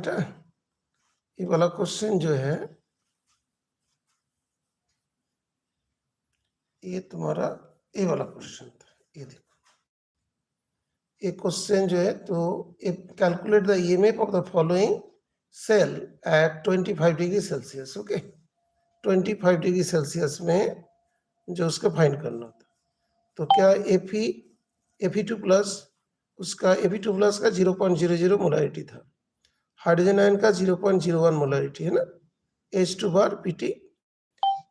बेटा, ये वाला क्वेश्चन जो है ये तुम्हारा ये वाला क्वेश्चन था। ये देखो, ये क्वेश्चन जो है, तो calculate the EMF of the following cell at 25 degree Celsius. Okay, 25 degree Celsius में जो उसका फाइंड करना था, तो क्या Fe2 प्लस उसका Fe2 प्लस का 0.00 मोलारिटी था, हाइड्रोजन आयन का 0.01 मोलारिटी है ना, H2 बार Pt,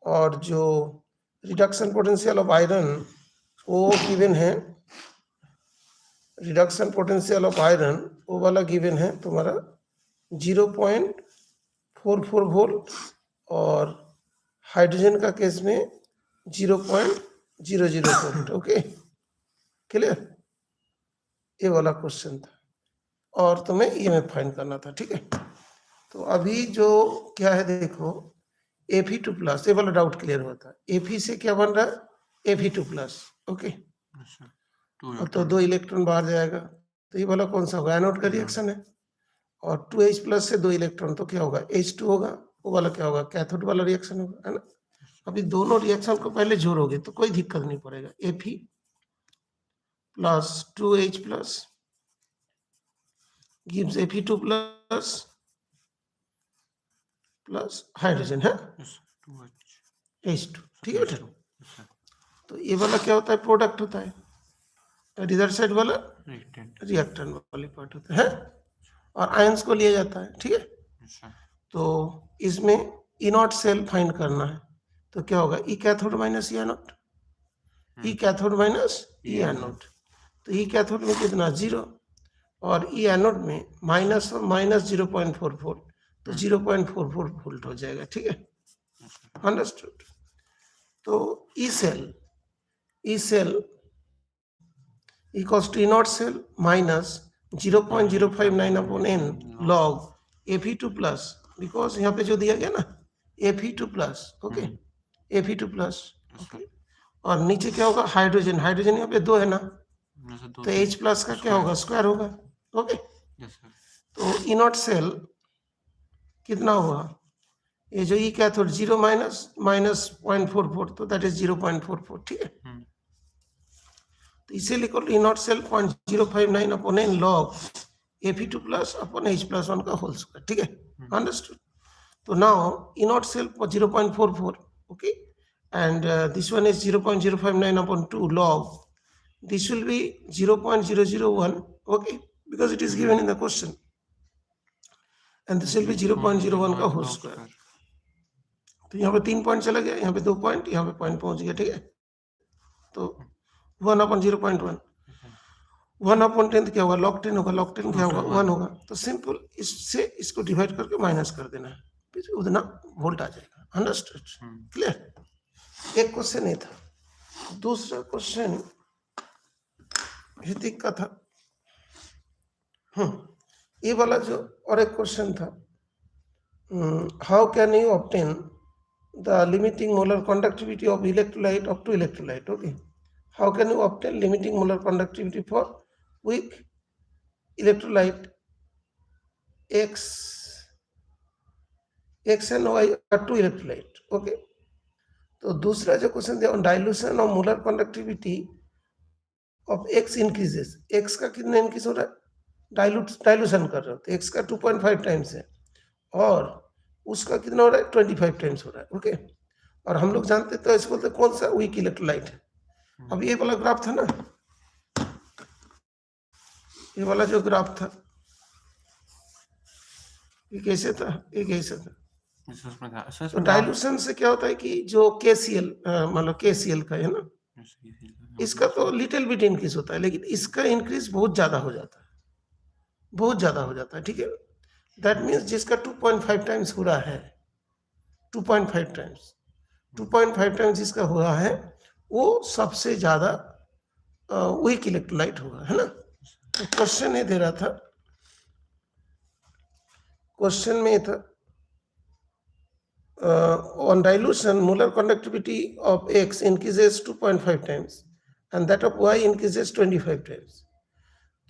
और जो रिडक्शन पोटेंशियल ऑफ आयरन वो गिवन है, रिडक्शन पोटेंशियल ऑफ आयरन वो वाला गिवन है तुम्हारा 0.44 वोल्ट, और हाइड्रोजन का केस में 0.00 वोल्ट। ओके, क्लियर, ये वाला क्वेश्चन था, और तुम्हें ईएमएफ फाइंड करना था। ठीक है, तो अभी जो क्या है देखो, Fe2 प्लस, ये वाला डाउट क्लियर होता है। Fe से क्या बन रहा है, Fe2 प्लस। ओके, तो 2 इलेक्ट्रॉन बाहर जाएगा, तो ये वाला कौन सा होगा, एनोड का रिएक्शन है, और 2H प्लस से 2 इलेक्ट्रॉन, तो क्या होगा, H2 होगा, वो वाला क्या होगा, कैथोड वाला रिएक्शन होगा, है ना। अभी दोनों रिएक्शन को पहले जोड़ोगे तो कोई दिक्कत नहीं पड़ेगा। Fe plus 2H plus gives Fe2 plus plus hydrogen है H2। ठीक है बेटा, तो ये वाला क्या होता है, प्रोडक्ट होता है, और इधर साइड वाला रिएक्टेंट वाली पार्ट होता है, और आयंस को लिया जाता है। ठीक है, तो इसमें ई नॉट सेल फाइंड करना है, तो क्या होगा, ई कैथोड माइनस ई एनोड, ई कैथोड माइनस ई एनोड, तो ई कैथोड में कितना 0, और ई एनोड में माइनस 0.44, तो 0.44 वोल्ट हो जाएगा। ठीक है, अंडरस्टूड। तो E cell equals to E not cell minus 0.059 upon n log Fe2 plus, because यहाँ पे जो दिया गया ना Fe2 plus. Okay, Fe2 plus, और नीचे क्या होगा, हाइड्रोजन, हाइड्रोजन यहाँ पे 2 है ना, तो H प्लस का क्या होगा, स्क्वायर होगा। ओके, तो ई नॉट सेल कितना हुआ, ये जो ई कैथोड 0 माइनस 0.44, तो दैट इज 0.44। ठीक है, तो इसे लिखो E not cell 0.059 upon n log Fe2 plus upon H plus 1 का होल स्क्वायर। ठीक है, अंडरस्टूड। तो now E not cell 0.44, okay, and this one is 0.059 upon 2 log, this will be 0.001, okay, because it is given in the question, and this will be 0.01 का whole square. तो यहाँ पे 3 point चला गया, यहाँ पे 2 पॉइंट, यहाँ पे पॉइंट पहुंच गया। ठीक है, तो 1/0.1, 1/10 क्या होगा, log 10 होगा, log 10 क्या होगा, 1 होगा। तो सिंपल इससे इसको डिवाइड करके माइनस कर देना है, उतना वोल्ट आ जाएगा। Understood, clear. एक क्वेश्चन ये था, दूसरा क्वेश्चन ऋतिक का था। ये वाला जो और एक क्वेश्चन था, how can you obtain the limiting molar conductivity of electrolyte up to electrolyte. Okay, how can you obtain limiting molar conductivity for weak electrolyte X and Y are 2 electrolyte. Okay, तो दूसरा जो question दिया, dilution of molar conductivity of X increases, X का कितना increase हो रहा है, dilution कर रहे हो, तो X का 2.5 टाइम्स है, और उसका कितना हो रहा है, 25 टाइम्स हो रहा है। ओके, और हम लोग जानते तो ऐसे बोलते कौन सा वीक इलेक्ट्रोलाइट है। अब ये वाला ग्राफ था ना, ये वाला जो ग्राफ था, ये कैसे था, ये कैसे था, तो डाइल्यूशन से क्या होता है कि जो KCl मतलब KCl का है ना, इसका तो लिटिल बिट इंक्रीज होता है, लेकिन इसका इंक्रीज बहुत ज्यादा हो जाता है, बहुत ज्यादा हो जाता है। ठीक है, दैट मीन्स जिसका 2.5 टाइम्स हो रहा है, 2.5 टाइम्स जिसका हुआ है, वो सबसे ज्यादा वीक इलेक्ट्रोलाइट होगा, है ना। तो क्वेश्चन ये दे रहा था, क्वेश्चन में था on dilution molar conductivity of X increases 2.5 times and that of Y increases 25 times,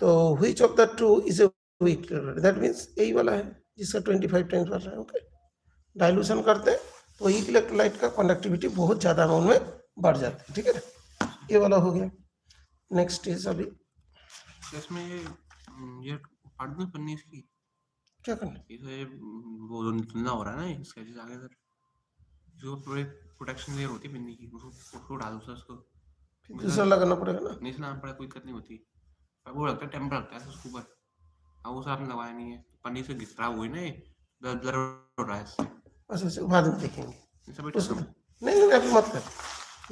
तो which of the two is a weak electrolyte, that means यही वाला है, जिसका 25 टाइम्स बढ़ रहा है। ओके, डाइल्यूशन करते हैं तो एक इलेक्ट्रोलाइट का कंडक्टिविटी बहुत ज़्यादा अमाउंट में बढ़ जाता है। ठीक है ना, ये वाला हो गया। नेक्स्ट इज अभी इसमें ये फाड़ दूं पन्नी इसकी, क्या करना है? इसे वो धुंधला हो रहा है ना इसके आगे सर, जो पूरे प्रोटेक्शन लेयर होती है पन्नी की, उसको डाल दो सर उसको। फिर दूसरा लगाना पड़ेगा ना। नहीं सुना पड़ा, कोई दिक्कत नहीं होती, पर वो लगता है टेम्पर लगता है उसके ऊपर। अब उसे आपने लगाया नहीं है, पन्नी से खराब हुई ना, ये ब्लर हो रहा है इससे। अच्छा अच्छा, बाद में देखेंगे इसे बेटा उसको। नहीं नहीं अभी मत कर,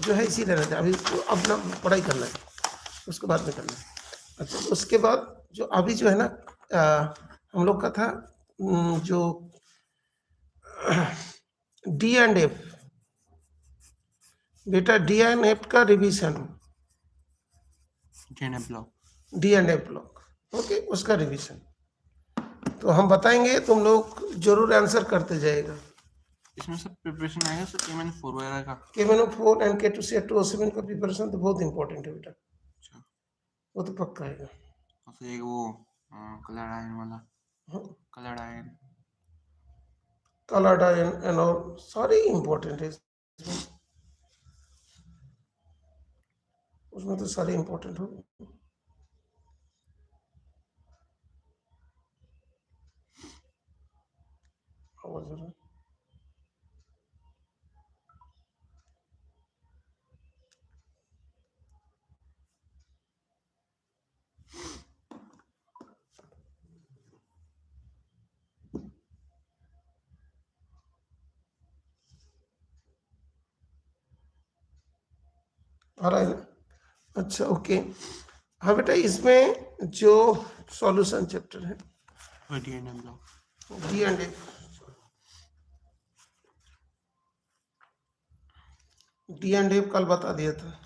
जो है इसी रहना चाहिए अभी, तो अपना पढ़ाई करना है, उसको बाद में करना है। अच्छा, उसके बाद जो अभी जो है ना हम लोग का था जो डी एंड एफ, बेटा डी एंड एफ का revision, block, D and F block, okay, उसका रिवीजन तो हम बताएंगे, तुम लोग जरूर आंसर करते जाएगा। इसमें सब प्रिपरेशन आएगा सर K-4 वगैरह का। K-4 एंड K2CF2O7 का प्रिपरेशन तो बहुत इंपॉर्टेंट है बेटा, अच्छा, वो तो पक्का है। और फिर एक वो कलर आयन वाला, colour ion, colour ion and और सारे इंपॉर्टेंट है उसमें तो सारे इंपॉर्टेंट हो। आ रहा है ना? अच्छा ओके, हाँ बेटा, इसमें जो सॉल्यूशन चैप्टर है D and block, D and F, D and F कल बता दिया था।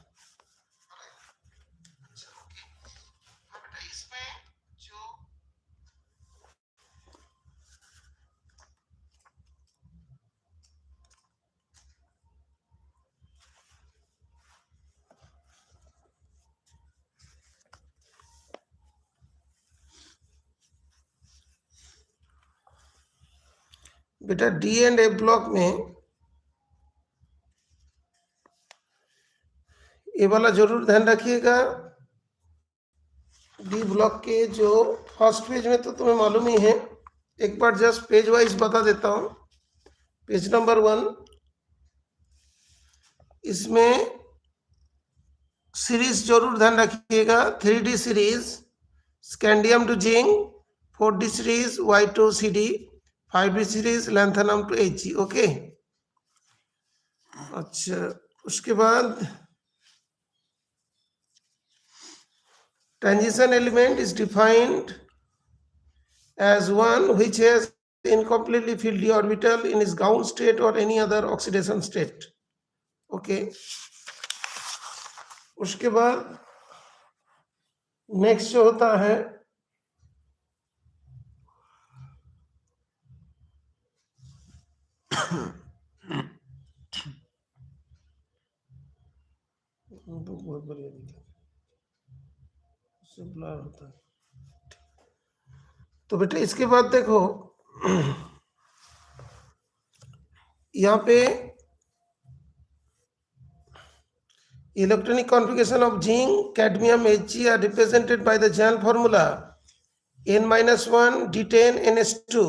बेटा डी एंड एफ ब्लॉक में ये वाला जरूर ध्यान रखिएगा। डी ब्लॉक के जो फर्स्ट पेज में तो तुम्हें मालूम ही है, एक बार जस्ट पेज वाइज बता देता हूं। पेज नंबर 1, इसमें सीरीज जरूर ध्यान रखिएगा, 3D series scandium to zinc, 4D series Y2CD, 5D series lanthanum to Hg। Okay, अच्छा, उसके बाद transition element is defined as one which has incompletely filled d orbital in its ground state or any other oxidation state। okay, उसके बाद next जो होता है बहुत बढ़िया ब्लर होता है। तो बेटा इसके बाद देखो यहाँ पे electronic configuration of zinc, cadmium, Hg are represented by the general formula N-1 D10 NS2.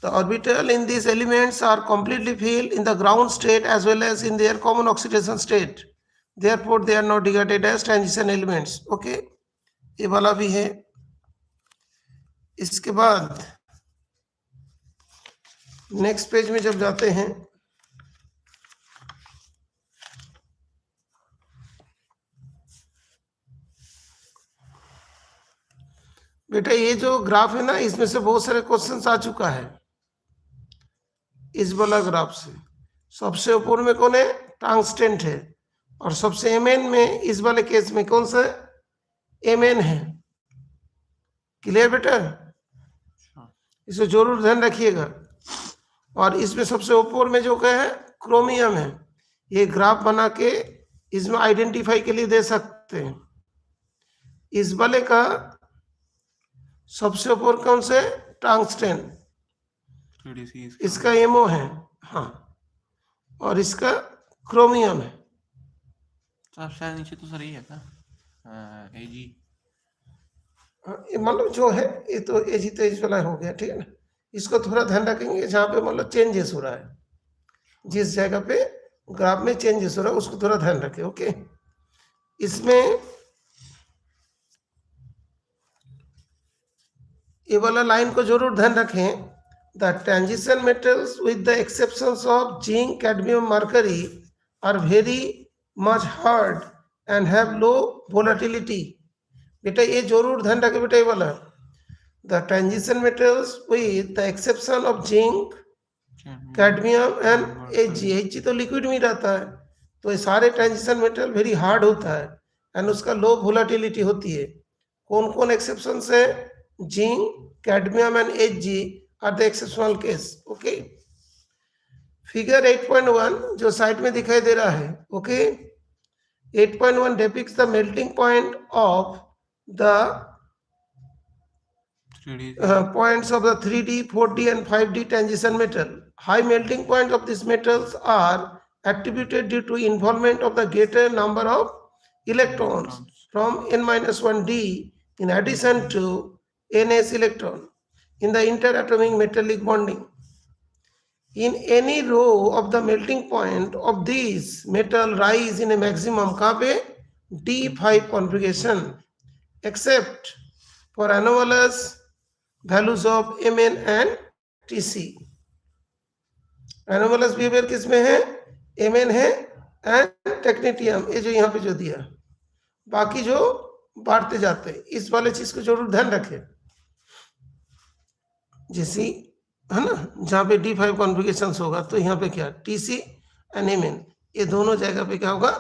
The orbital in these elements are completely filled in the ground state as well as in their common oxidation state. Therefore, they are not regarded as transition elements. Okay, ये वाला भी है। इसके बाद next page में जब जाते हैं बेटा, ये जो ग्राफ है ना, इसमें से बहुत सारे क्वेश्चंस आ चुका है इस वाला ग्राफ से। सबसे ऊपर में कौन है? टंगस्टन है, और सबसे Mn में इस वाले केस में कौन सा Mn है। क्लियर बेटा, इसे जरूर ध्यान रखिएगा। और इसमें सबसे ऊपर में जो क्या है क्रोमियम है। ये ग्राफ बना के इसमें आइडेंटिफाई के लिए दे सकते हैं। इस वाले का सबसे ऊपर कौन से टंगस्टेन, 3DC इसका एमओ है, हाँ, और इसका क्रोमियम है। सबसे नीचे तो सर ये है क्या? AG ये मतलब जो है ये तो एजी तेज वाला हो गया, ठीक है ना। इसको थोड़ा ध्यान रखेंगे, जहाँ पे मतलब चेंजेस हो रहा है, जिस जगह पे ग्राफ में चेंजेस हो रहा है उसको थोड़ा ध्यान रखें। ओके, इसमें ये वाला लाइन को जरूर ध्यान रखें। The transition metals with the exceptions of zinc, cadmium, mercury are very much hard and have low volatility. बेटा ये जरूर ध्यान रखें बेटा, ये वाला the transition metals with the exception of zinc, cadmium and H तो लिक्विड में रहता है, तो ये सारे ट्रांजिशन मेटल वेरी हार्ड होता है एंड उसका लो वोलेटिलिटी होती है। कौन कौन एक्सेप्शन है? Zinc, cadmium and H R the exceptional case. Okay, figure 8.1 जो साइड में दिखाई दे रहा है, okay, 8.1 depicts the melting point of the 3D points of the 3D, 4D and 5D transition metal. High melting points of these metals are attributed due to involvement of the greater number of electrons from n-1d in addition to ns electron in the interatomic metallic bonding. In any row of the melting point of these metal rise in a maximum कहाँ पे? D5 configuration, except for anomalous values of Mn and Tc. anomalous behavior किसमें है? Mn है and technetium, ये जो यहाँ पे जो दिया, बाकी जो बढ़ते जाते हैं, इस वाले चीज को जरूर ध्यान रखें। जैसी है ना, जहाँ पे D5 कॉन्फ़िगरेशन होगा तो यहाँ पे क्या Tc एंड Mn, ये दोनों जगह पे क्या होगा?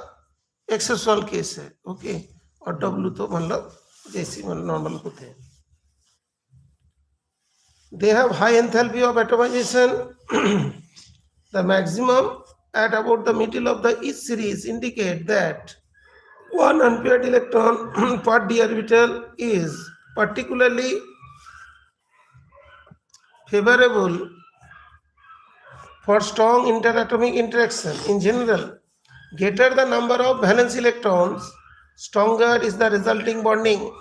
एक्सेप्शनल केस है। ओके, और W तो मतलब जैसी मतलब नॉर्मल होते हैं। They have high enthalpy of atomization. The maximum at about the middle of the each series indicate that one unpaired electron per d orbital is particularly favorable for strong interatomic interaction. In general, greater the number of valence electrons, stronger is the resulting bonding.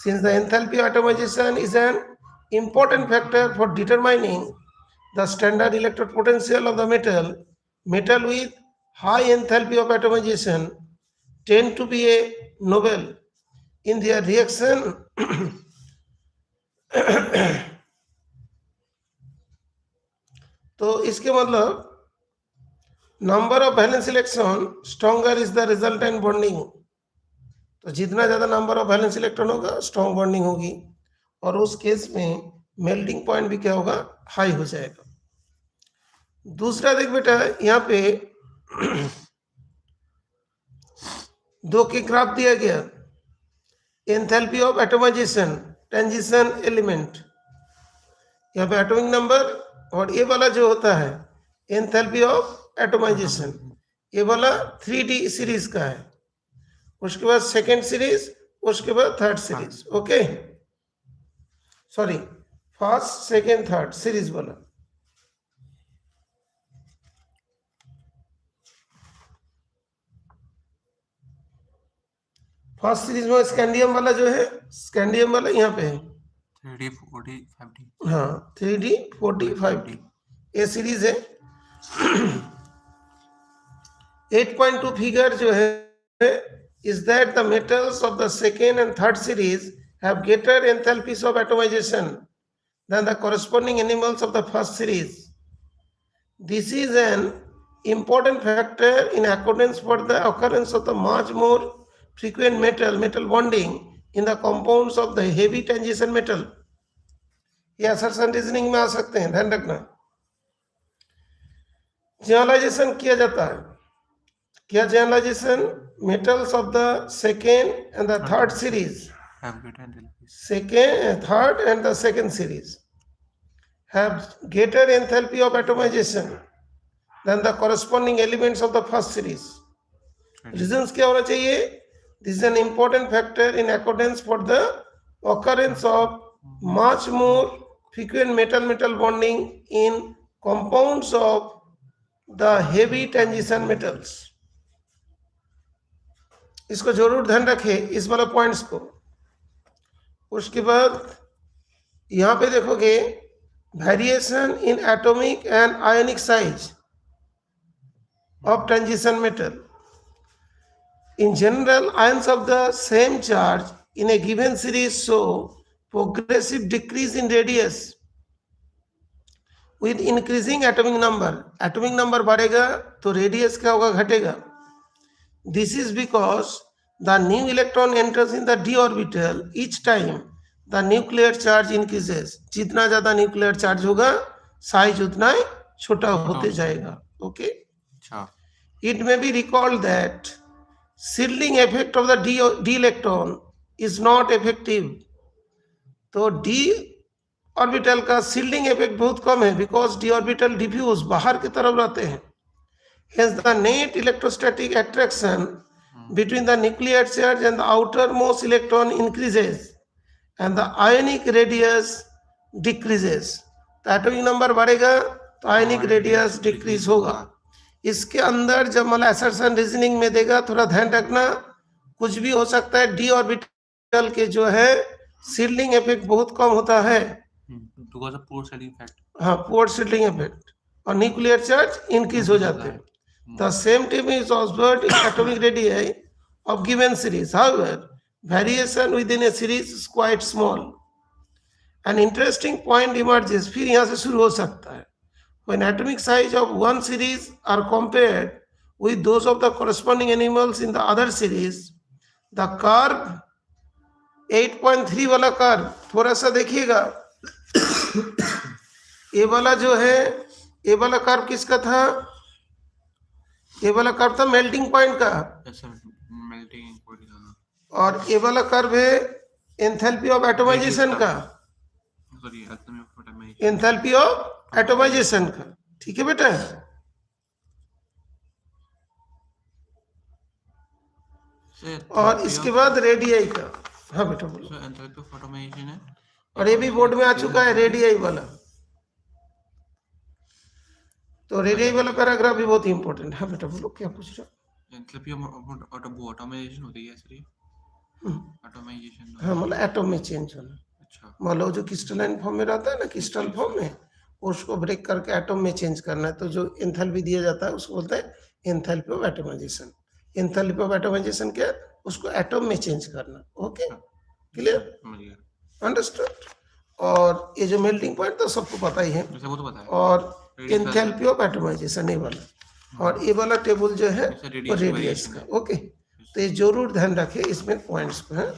Since the enthalpy of atomization is an important factor for determining the standard electrode potential of the metal, metal with high enthalpy of atomization tend to be a noble in their reaction तो इसके मतलब number of valence electron stronger is the resultant bonding. तो जितना ज्यादा number of valence electron होगा strong bonding होगी, और उस केस में मेल्टिंग पॉइंट भी क्या होगा? हाई हो जाएगा। दूसरा देख बेटा, यहाँ पे दो के ग्राफ दिया गया, enthalpy of atomization, transition element, यहाँ पे एटॉमिक नंबर, और ये वाला जो होता है एंथैल्पी ऑफ एटमाइजेशन, ये वाला 3D सीरीज का है, उसके बाद सेकेंड सीरीज, उसके बाद third series. Okay, sorry, first second third series वाला। फर्स्ट सीरीज में स्कैंडियम वाला जो है, स्कैंडियम वाला यहाँ पे है 3D 4D 5D, हाँ 3D 4D 5D ये सीरीज है। 8.2 फिगर जो है is that the metals of the second and third series have greater enthalpies of atomization than the corresponding animals of the first series. This is an important factor in accordance for the occurrence of the much more frequent metal bonding in the compounds of the heavy transition metal. ये assertion reasoning में आ सकते हैं, ध्यान रखना। Generalisation किया जाता है, क्या generalisation? metals of the second and the third series, have greater enthalpies. second, third and the second series have greater enthalpy of atomization than the corresponding elements of the first series. Reasons क्या होना चाहिए? This is an important factor in accordance for the occurrence of much more frequent metal-metal bonding in compounds of the heavy transition metals. इसको जरूर ध्यान रखें इस वाला points को. उसके बाद यहाँ पे देखोगे variation in atomic and ionic size of transition metal. In general, ions of the same charge in a given series show progressive decrease in radius with increasing atomic number. Atomic number बढ़ेगा तो radius क्या होगा, घटेगा. This is because the new electron enters in the d orbital each time the nuclear charge increases. जितना ज्यादा nuclear charge होगा size उतना ही छोटा होते जाएगा. Okay. अच्छा. It may be recalled that shielding effect of the d electron is not effective. तो d orbital का shielding effect बहुत कम है because d ऑर्बिटल diffuse बाहर की तरफ रहते हैं. Hence the net electrostatic attraction between the nuclear charge and the outermost electron increases and the ionic radius decreases. तो atomic number बढ़ेगा तो ionic radius decrease होगा. इसके अंदर जब मतलब assertion reasoning में देगा थोड़ा ध्यान रखना, कुछ भी हो सकता है. d ऑर्बिटल के जो है shielding effect बहुत कम होता है. Because of poor shielding effect. हाँ, poor shielding effect और nuclear charge increase हो जाते हैं. The same term is observed in atomic radii of given series. However, variation within a series is quite small. An interesting point emerges. फिर यहाँ से शुरू हो सकता है. When atomic size of one series are compared with those of the corresponding animals in the other series, the curve 8.3 वाला curve थोड़ा सा देखिएगा. ये वाला जो है, ये वाला कर्व किसका था? ये वाला कर्व था मेल्टिंग पॉइंट का. मेल्टिंग पॉइंट का. और ये वाला कर्व है एंथैल्पी ऑफ एटोमाइजेशन का. सॉरी, एंथैल्पी ऑफ एटोमाइजेशन का. ठीक है बेटा. और इसके बाद रेडियाई का. हाँ बेटा बोलो. एंथैल्पी ऑफ एटोमाइजेशन है. और ये भी बोर्ड में आ चुका है रेडियाई वाला. तो रेडियाई वाला पैराग्राफ भी बहुत इंपॉर्टेंट है. बेटा बोलो क्या पूछ रहे हो. एंथैल्पी ऑफ ऑटोमाइजेशन होती है सर. ऑटोमाइजेशन. हाँ, मतलब एटम में चेंज होना. अच्छा. मतलब जो क्रिस्टलाइन फॉर्म में रहता है ना, क्रिस्टल फॉर्म में, उसको ब्रेक करके एटम में चेंज करना है. तो जो एंथैल्पी दिया जाता है उसको बोलते हैं enthalpy of atomization. Enthalpy of atomization क्या है? उसको एटम में चेंज करना. Okay, clear, understood. और ये जो मेल्टिंग पॉइंट तो सबको पता ही है. वो तो पता है. और एंथैल्पी ऑफ एटोमाइजेशन ये वाला, और ये वाला टेबल जो है वो रेडियस का. ओके, तो ये जरूर ध्यान रखें इसमें पॉइंट्स को है.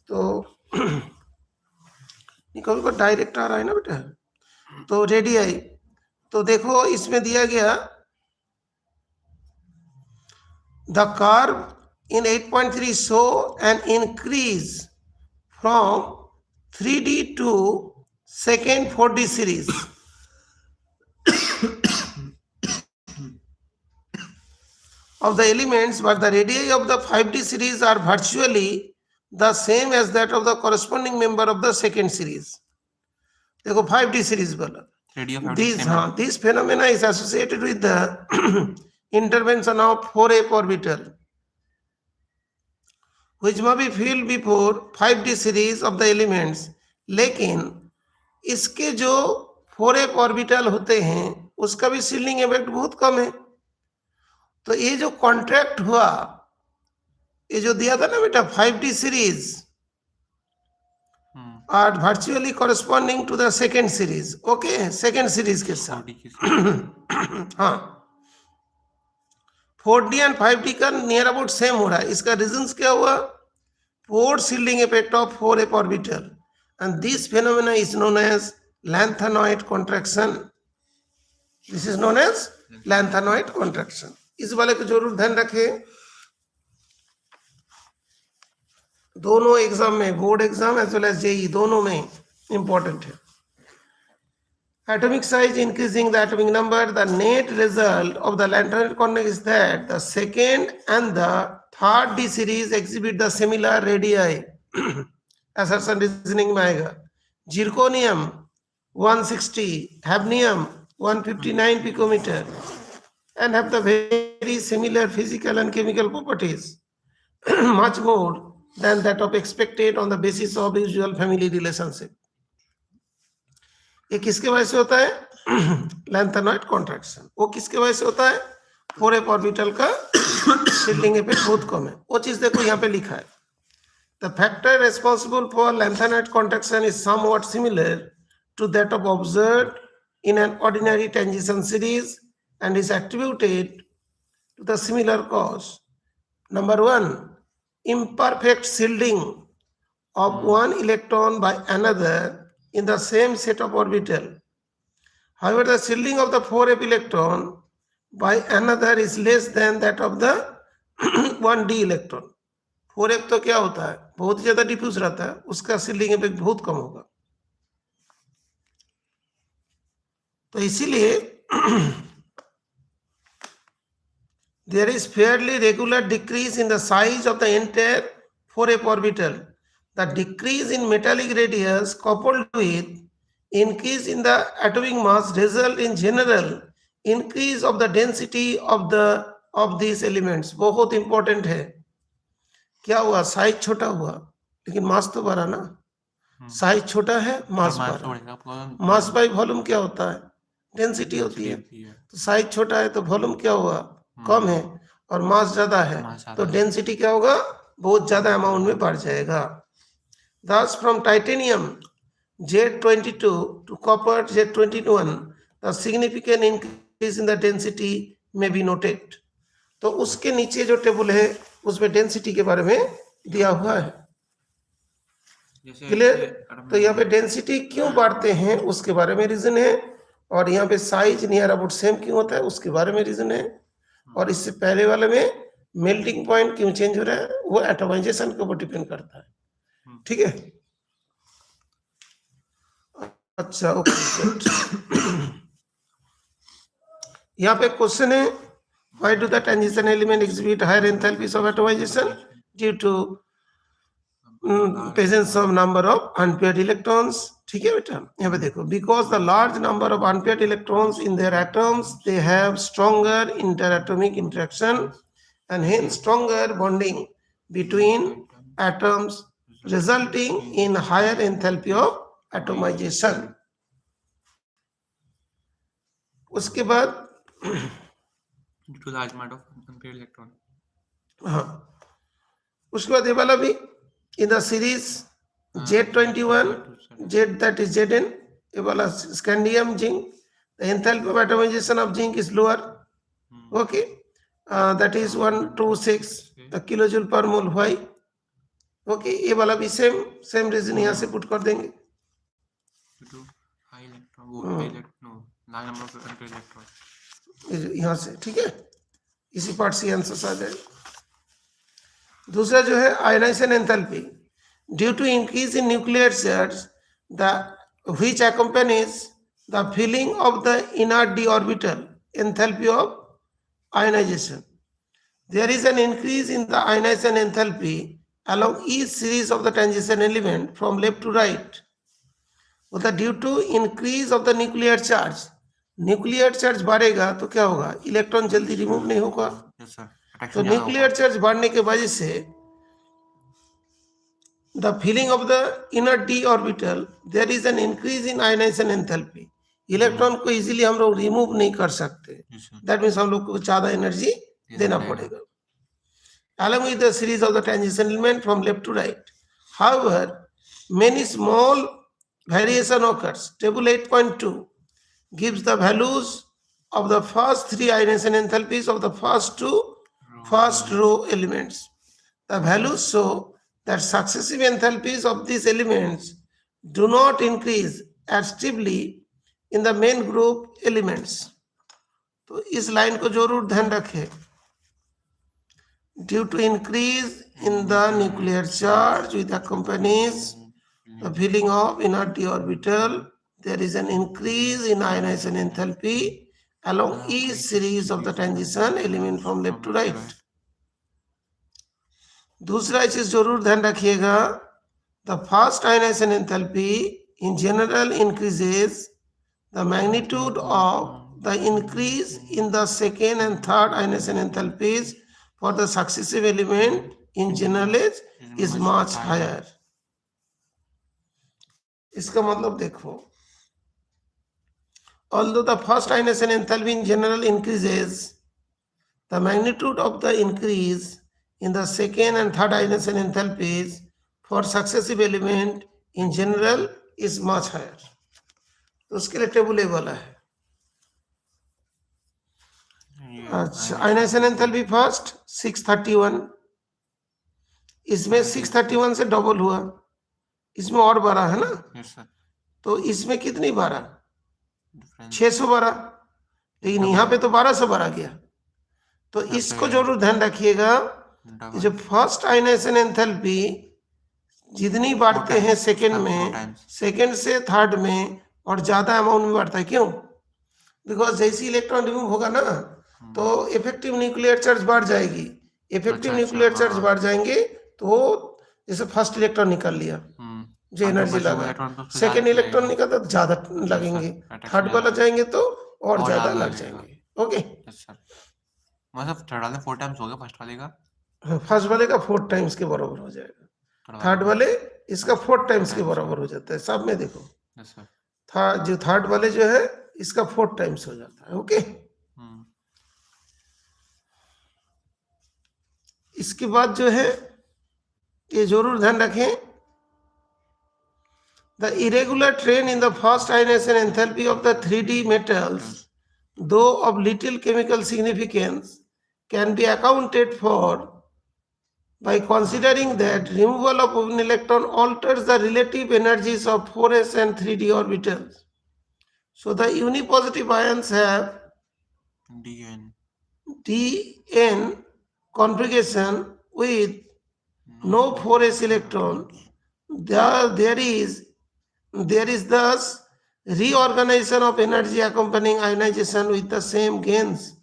तो निकल को डायरेक्ट आ रहा है ना बेटा. तो रेडियाई तो देखो इसमें दिया गया the curve in 8.3 show an increase from 3D to second 4D series. Of the elements, but the radii of the 5D series are virtually the same as that of the corresponding member of the second series. देखो 5D series वाला. This phenomena is associated with the intervention of 4f orbital, which may be filled before 5D series of the elements. लेकिन इसके जो 4f orbital होते हैं उसका भी shielding effect बहुत कम है. तो ये जो कॉन्ट्रैक्ट हुआ, ये जो दिया था ना बेटा 5D series are virtually corresponding to the second series. Okay, second series के साथ. हाँ, 4D एंड 5D का नियर अबाउट सेम हो रहा है. इसका रीजंस क्या हुआ? Poor shielding effect of 4f orbital, and this phenomena is known as lanthanoid contraction. This is known as lanthanoid contraction. इस वाले को जरूर ध्यान रखें. दोनों एग्जाम में, board exam as well as JEE, दोनों में इंपॉर्टेंट है. Atomic size increasing the atomic number, the net result of the lantern connect is that the second and the third D series exhibit the similar radii. Assertion reasoning में आएगा. zirconium 160, hafnium 159 picometer, and have the very similar physical and chemical properties, much more than that of expected on the basis of usual family relationship. ये किसके वजह से होता है? Lanthanoid contraction. वो किसके वजह से होता है? 4f ऑर्बिटल का शील्डिंग इफेक्ट बहुत कम है. वो चीज देखो यहाँ पे लिखा है. The factor responsible for lanthanide contraction is somewhat similar to that of observed in an ordinary transition series and is attributed to the similar cause. Number one, imperfect shielding of one electron by another in the same set of orbital. However, the shielding of the 4f electron by another is less than that of the 1d electron. 4f तो क्या होता है? बहुत ही ज्यादा diffuse रहता है, उसका shielding effect बहुत कम होगा. तो इसीलिए there is fairly regular decrease in the size of the entire 4f orbital. The decrease in metallic radius coupled with increase in the atomic mass result in general increase of the density of these elements. बहुत important है. क्या हुआ? Size छोटा हुआ लेकिन मास तो बड़ा ना. साइज छोटा है, मास बड़ा. मास बाई वॉल्यूम क्या होता है? डेंसिटी होती है. तो साइज छोटा है तो वॉल्यूम क्या हुआ? कम है. और मास ज्यादा है तो डेंसिटी क्या होगा? बहुत ज्यादा अमाउंट में बढ़ जाएगा. Thus from titanium Z22 to copper Z21 the significant increase in the density may be noted. तो उसके नीचे जो टेबल है उसमें डेंसिटी के बारे में दिया हुआ है. क्लियर? तो यहाँ पे डेंसिटी क्यों बढ़ते हैं उसके बारे में रीजन है, और यहाँ पे साइज नियर अबाउट सेम क्यों होता है उसके बारे में रीजन है, और इससे पहले वाले में मेल्टिंग पॉइंट क्यों चेंज हो रहा है वो एटमाइजेशन के ऊपर डिपेंड करता है. ठीक है. अच्छा, ओके. यहाँ पे क्वेश्चन है, why do the transition element exhibit higher enthalpies of atomization? Due to presence of number of unpaired electrons. ठीक है बेटा, यहाँ पे देखो, because the large number of unpaired electrons in their atoms, they have stronger interatomic interaction and hence stronger bonding between atoms, resulting in higher enthalpy of atomization. उसके बाद to large amount of unpaired electron. हाँ, उसके बाद ये वाला भी in the series Z21 Z, that is Zn, ये वाला scandium zinc, the enthalpy of atomization of zinc is lower. Okay, that is 126 kilojoule per mole. Why? Okay, ये वाला भी same reason यहाँ से पुट कर देंगे. High electron, no, large number of unpaired electron. यहाँ से. ठीक है, इसी पार्ट से आंसर आ जाए. दूसरा जो है ionization enthalpy due to increase in nuclear charge the which accompanies the filling of the inner d orbital enthalpy of ionization. There is an increase in the ionization enthalpy along each series of the transition element from left to right. मतलब due to increase of the nuclear charge. Nuclear charge बढ़ेगा तो क्या होगा? Electron जल्दी remove नहीं होगा. तो nuclear charge बढ़ने के वजह से the filling of the inner D orbital there is an increase in ionization enthalpy. Electron को इजीली हम लोग रिमूव नहीं कर सकते. दैट मीन्स हम लोग को ज्यादा एनर्जी देना पड़ेगा. along with the series of the transition element from left to right. However, many small variation occurs. Table 8.2 gives the values of the first three ionization enthalpies of the first row elements. The values show that successive enthalpies of these elements do not increase as steeply in the main group elements. तो इस line को जरूर ध्यान रखें. Due to increase in the nuclear charge which accompanies the filling of inner d orbital, there is an increase in ionization enthalpy along each series of the transition element from left to right. दूसरा चीज जरूर ध्यान रखिएगा, the first ionization enthalpy in general increases, the magnitude of the increase in the second and third ionization enthalpies for the successive element in general is much higher. इसका मतलब देखो, although the first ionization enthalpy in general increases, the magnitude of the increase in the second and third ionization enthalpies for successive element in general is much higher. तो उसके लिए table ए वाला है. अच्छा, ionization enthalpy first 631, इसमें 631 से double हुआ, इसमें और बढ़ा है ना. Yes sir. तो इसमें कितनी बढ़ा? 612, लेकिन यहाँ पे तो 1212 गया. तो इसको जरूर ध्यान रखिएगा, जो फर्स्ट आयनाइजेशन एंथैल्पी जितनी बढ़ते हैं सेकंड में, सेकंड से थर्ड में और ज्यादा अमाउंट में बढ़ता है. क्यों? बिकॉज जैसे इलेक्ट्रॉन रिमूव होगा ना, तो इफेक्टिव न्यूक्लियर चार्ज बढ़ जाएगी. इफेक्टिव न्यूक्लियर चार्ज बढ़ जाएंगे तो जैसे फर्स्ट इलेक्ट्रॉन निकाल लिया, जो एनर्जी लगा, सेकंड इलेक्ट्रॉन निकाला तो ज्यादा लगेंगे, थर्ड वाला जाएंगे तो और ज्यादा लग जाएंगे. ओके, मतलब थर्ड वाले 4 टाइम्स हो गया फर्स्ट वाले का. फर्स्ट वाले का 4 टाइम्स के बराबर हो जाएगा, थर्ड वाले इसका 4 टाइम्स के बराबर हो जाता है. सब में देखो, जो थर्ड वाले जो है इसका 4 टाइम्स हो जाता है. ओके, इसके बाद जो है ये जरूर ध्यान रखें, the irregular trend in the first ionization enthalpy of the 3D metals, though of little chemical significance, can be accounted for by considering that removal of one electron alters the relative energies of 4s and 3D orbitals. So the unipositive ions have Dn configuration with no 4s electron. There is thus reorganization of energy accompanying ionization with the same gains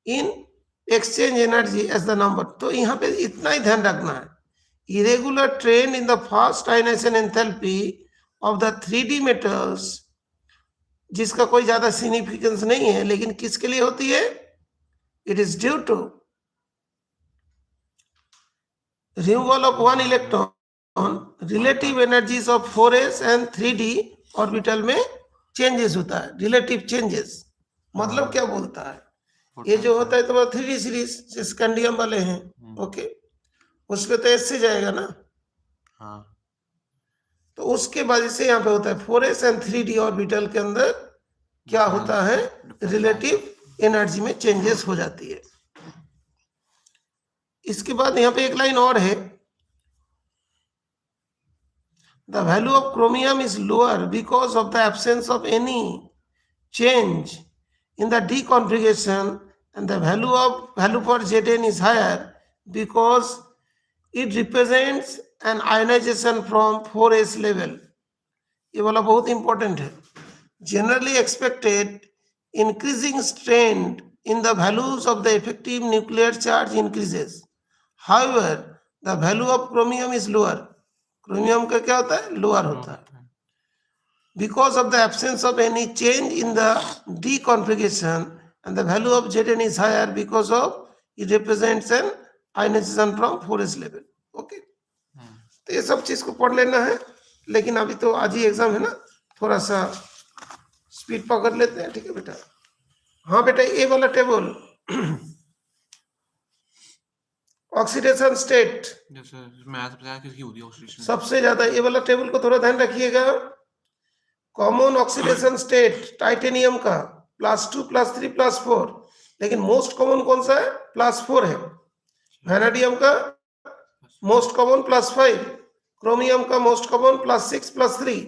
in exchange energy as the number. तो यहाँ पे इतना ही ध्यान रखना है, irregular trend in the first ionization enthalpy of the 3D metals, जिसका कोई ज्यादा सिग्निफिकेंस नहीं है, लेकिन किसके लिए होती है? It is due to removal of one electron, relative energies of 4s and 3D orbital में चेंजेस होता है. रिलेटिव चेंजेस मतलब क्या बोलता है? ये जो होता है तुम्हारा 3D सीरीज से स्कैंडियम वाले हैं, ओके, उसमें तो एस से जाएगा ना. तो उसके वजह से यहाँ पे होता है 4s एंड 3D ऑर्बिटल के अंदर क्या होता है? रिलेटिव एनर्जी में चेंजेस हो जाती है. इसके बाद यहाँ पे एक लाइन और है, the value of chromium is lower because of the absence of any change in the D configuration, and the value for Zn is higher because it represents an ionization from 4s level. ये वाला बहुत important है. Generally expected increasing trend in the values of the effective nuclear charge increases. However, the value of chromium is lower. Chromium का क्या होता है? Lower होता है, because of the absence of any change in the D configuration, and the value of Zn is higher because of it represents an ionization from 4s level. Okay, तो ये सब चीज को पढ़ लेना है, लेकिन अभी तो आज ही एग्जाम है ना, थोड़ा सा स्पीड पकड़ लेते हैं. ठीक है बेटा? हाँ बेटा, ये वाला टेबल ऑक्सीडेशन स्टेट सबसे ज्यादा, ये वाला टेबल को थोड़ा ध्यान रखिएगा. कॉमन ऑक्सीडेशन स्टेट टाइटेनियम का +2 +3 +4, लेकिन मोस्ट कॉमन कौन सा है? +4 है. वैनेडियम का मोस्ट कॉमन +5, क्रोमियम का मोस्ट कॉमन +6 +3,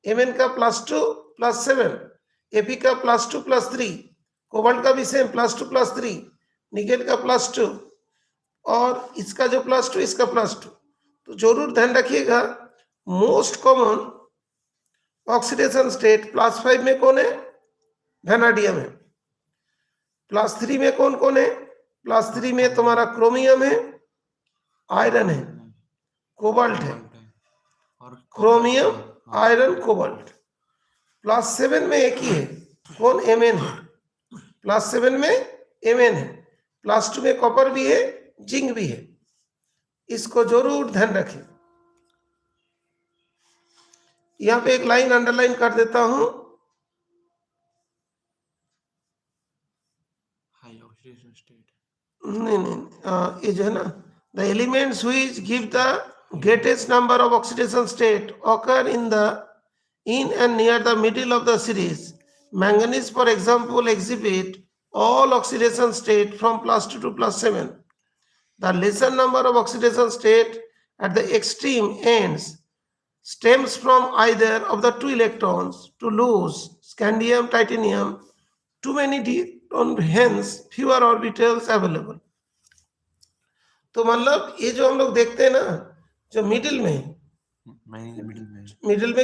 Mn का +2 +7, Fe का +2 +3, कोबाल्ट का भी सेम +2 +3, निकेल का +2, और इसका जो +2 इसका +2. तो जरूर ध्यान रखिएगा, मोस्ट कॉमन ऑक्सीडेशन स्टेट +5 में कौन है? वैनेडियम है. +3 में कौन है? +3 में तुम्हारा क्रोमियम है, आयरन है, कोबाल्ट है, क्रोमियम आयरन कोबाल्ट। +7 में एक ही है, कौन? Mn है। +7 में Mn है। +2 में कॉपर भी है, जिंक भी है। इसको जरूर ध्यान रखें। यहां पे एक लाइन अंडरलाइन कर देता हूं। High oxidation state. नहीं, ये जो है ना, the elements which give the greatest number of oxidation state occur in and near the middle of the series. Manganese, for example, exhibit all oxidation state from +2 to +7. The lesser number of oxidation state at the extreme ends stems from either of the 2 electrons to lose scandium, titanium, too many hence fewer orbitals available. तो मतलब ये जो हम लोग देखते हैं ना, जो मिडिल में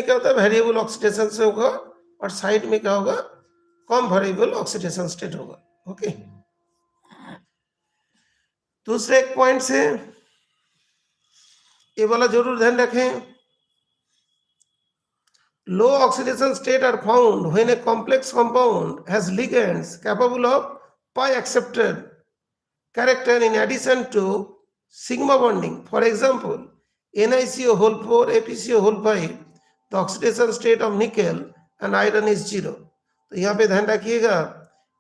क्या होता है? वेरिएबल ऑक्सीडेशन से होगा, और साइड में क्या होगा? कम वेरिएबल ऑक्सीडेशन स्टेट होगा। ओके, दूसरे एक पॉइंट से ये वाला जरूर ध्यान रखें। Low oxidation state are found when a complex compound has ligands capable of pi acceptor character in addition to sigma bonding. For example, NiCO4, ApCO5, the oxidation state of nickel and iron is 0. तो यहाँ पे ध्यान रखिएगा,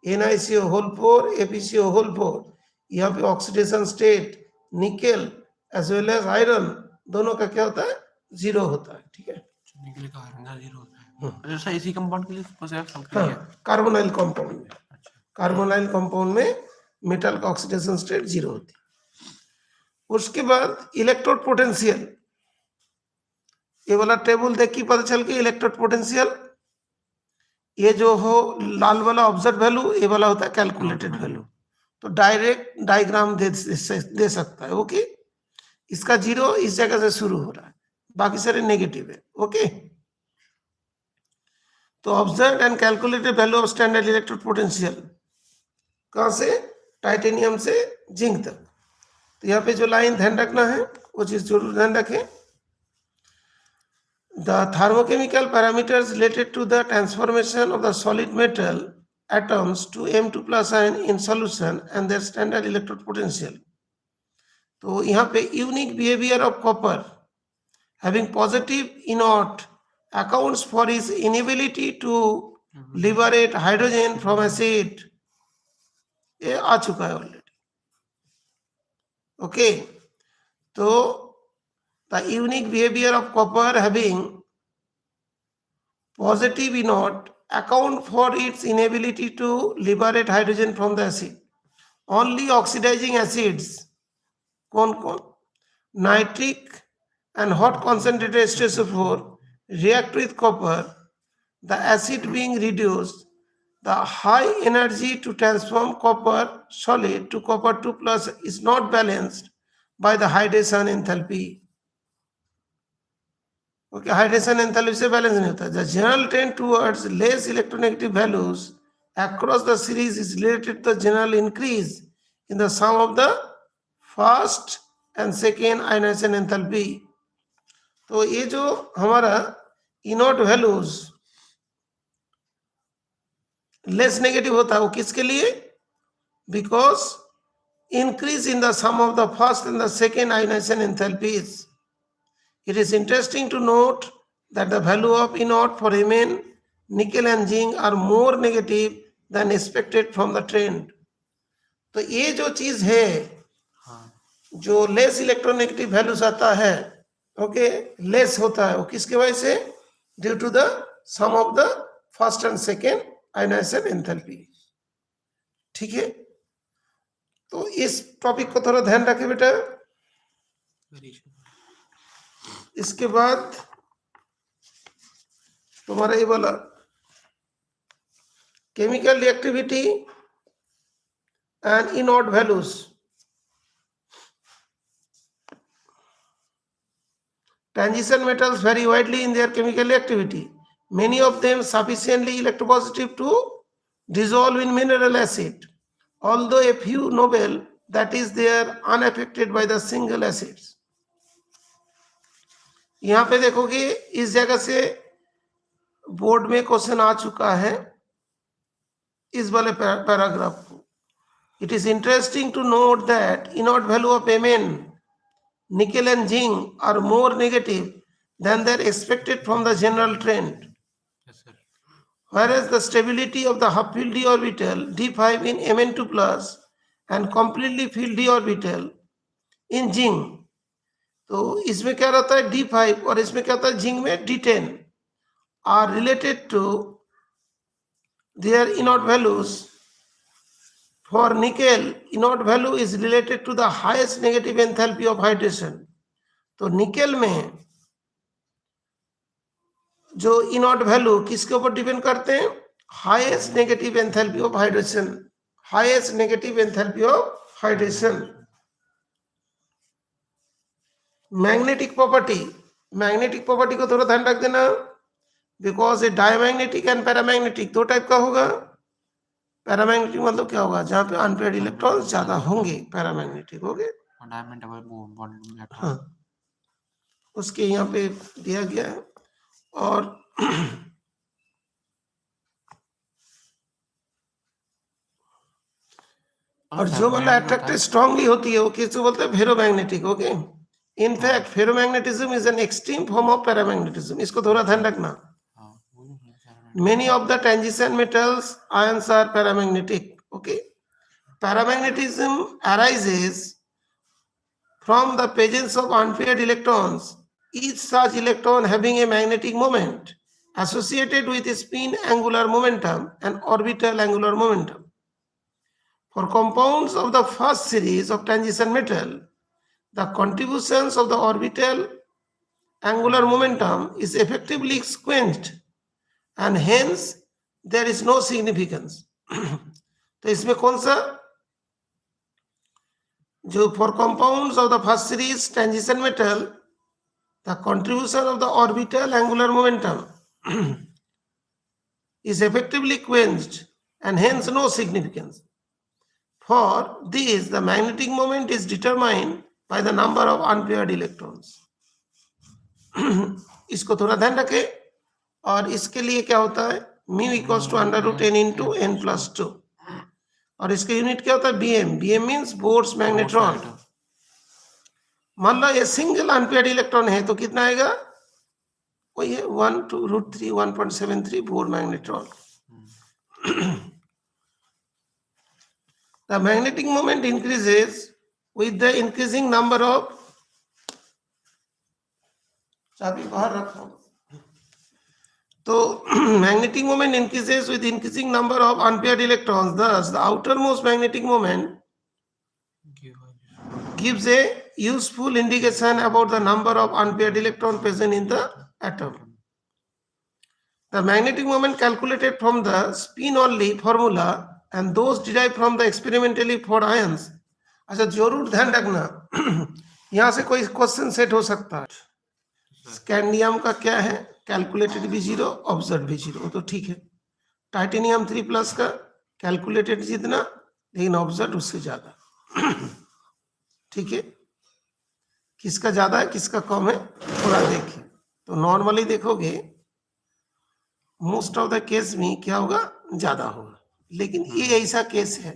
NiCO4, ApCO4, यहाँ पे oxidation state nickel as well as iron दोनों का क्या होता है? 0 होता है। ठीक है, निकल का आयरन का 0 होता है। अच्छा, इसी कंपाउंड के लिए कार्बोनाइल कंपाउंड में, कार्बोनाइल कंपाउंड में मेटल का ऑक्सीडेशन स्टेट 0 होती है। उसके बाद इलेक्ट्रोड पोटेंशियल, ये वाला टेबल देख के पता चल गया। इलेक्ट्रोड पोटेंशियल ये जो हो लाल वाला ऑब्जर्व वैल्यू, ये वाला होता है कैलकुलेटेड वैल्यू। तो डायरेक्ट डायग्राम दे सकता है। ओके, इसका 0 इस जगह से शुरू हो रहा है, बाकी सारे नेगेटिव है। ओके, तो observe and calculated value of standard electrode potential कहां से? टाइटेनियम से जिंक तक। तो यहाँ पे जो लाइन ध्यान रखना है वो चीज जरूर ध्यान रखें। The thermochemical parameters related to the transformation of the solid metal atoms to M2+ ion in solution and their standard electrode potential. तो यहाँ पे unique behavior of copper having positive inert accounts for its inability to liberate hydrogen from acid, ये आ चुका है already. Okay, तो the unique behaviour of copper having positive E naught account for its inability to liberate hydrogen from the acid. Only oxidising acids कौन कौन? Nitric and hot concentrated H2SO4 react with copper, the acid being reduced. The high energy to transform copper solid to copper 2+ is not balanced by the hydration enthalpy. Okay, hydration enthalpy से balance नहीं होता। The general trend towards less electronegative values across the series is related to the general increase in the sum of the first and second ionization enthalpy. तो ये जो हमारा inert values less negative होता है वो किसके लिए? Because increase in the sum of the first and the second ionisation enthalpies. It is interesting to note that the value of E naught for Mn, nickel and zinc are more negative than expected from the trend. तो ये जो चीज है, जो less electronegative values आता है, okay, less होता है, वो किसके वजह से? Due to the sum of the first and second ionization enthalpy. ठीक है, तो इस टॉपिक को थोड़ा ध्यान रखें बेटा। इसके बाद तुम्हारा ये वाला chemical reactivity and E naught values. Transition metals vary widely in their chemical activity. Many of them sufficiently electropositive to dissolve in mineral acid, although a few noble, that is, they are unaffected by the single acids. यहाँ पे देखोगे इस जगह से board में question आ चुका है इस वाले पैराग्राफ को. It is interesting to note that inert value of Mn, nickel and zinc are more negative than their expected from the general trend. Yes, sir. Whereas the stability of the half filled d orbital d5 in Mn2 plus and completely filled d orbital in zinc, तो इसमें क्या रहता है d5 और इसमें क्या होता है जिंक में d10 are related to their inert values. For nickel, inert value is related to the highest negative enthalpy of hydration. तो निकेल में जो इनॉट वैल्यू किसके ऊपर डिपेंड करते हैं? Highest negative enthalpy of hydration. Highest negative enthalpy of hydration. Magnetic property को थोड़ा ध्यान रख देना, because A diamagnetic and paramagnetic दो टाइप का होगा. पैरामैग्नेटिक मतलब क्या होगा? जहां पे अनपेयर्ड इलेक्ट्रॉन्स ज्यादा होंगे पैरामैग्नेटिक हो गए. Diamond double bond. हाँ, उसके यहाँ पे दिया गया है. और जो मतलब अट्रैक्टेड स्ट्रांगली होती है वो किसको बोलते हैं? Ferromagnetic. Okay. In fact ferromagnetism is an extreme form of paramagnetism. इसको थोड़ा ध्यान रखना. Many of the transition metals ions are paramagnetic. Okay. Paramagnetism arises from the presence of unpaired electrons, each such electron having a magnetic moment associated with spin angular momentum and orbital angular momentum. For compounds of the first series of transition metal, the contributions of the orbital angular momentum is effectively quenched and hence there is no significance. तो इसमें कौन सा जो for compounds of the first series transition metal, the contribution of the orbital angular momentum is effectively quenched and hence no significance. For this, the magnetic moment is determined by the number of unpaired electrons. इसको थोड़ा ध्यान रखें. और इसके लिए क्या होता है? Mu equals to under root n into n plus 2. और इसके यूनिट क्या होता है? BM. BM means Bohr's magnetron. मान लो ये सिंगल अनपेयर्ड इलेक्ट्रॉन है तो कितना आएगा? वही है 1 to root 3 1.73 bore magnetron. The magnetic moment increases with the increasing number of, चाबी बाहर रखो. तो magnetic moment increases with increasing number of unpaired electrons. Thus, the outermost magnetic moment gives a useful indication about the number of unpaired electrons present in the atom. The magnetic moment calculated from the spin-only formula and those derived from the experimentally for ions. अच्छा, जरूर ध्यान रखना, यहाँ से कोई question set हो सकता है. स्कैंडियम का क्या है? कैलकुलेटेड भी 0, ऑब्जर्व भी 0, तो ठीक है. टाइटेनियम 3+ का कैलकुलेटेड जितना लेकिन ऑब्जर्व उससे ज्यादा. ठीक है. किसका ज्यादा है किसका कम है थोड़ा देखिए. तो नॉर्मली देखोगे मोस्ट ऑफ द केस में क्या होगा? ज्यादा होगा. लेकिन ये ऐसा केस है,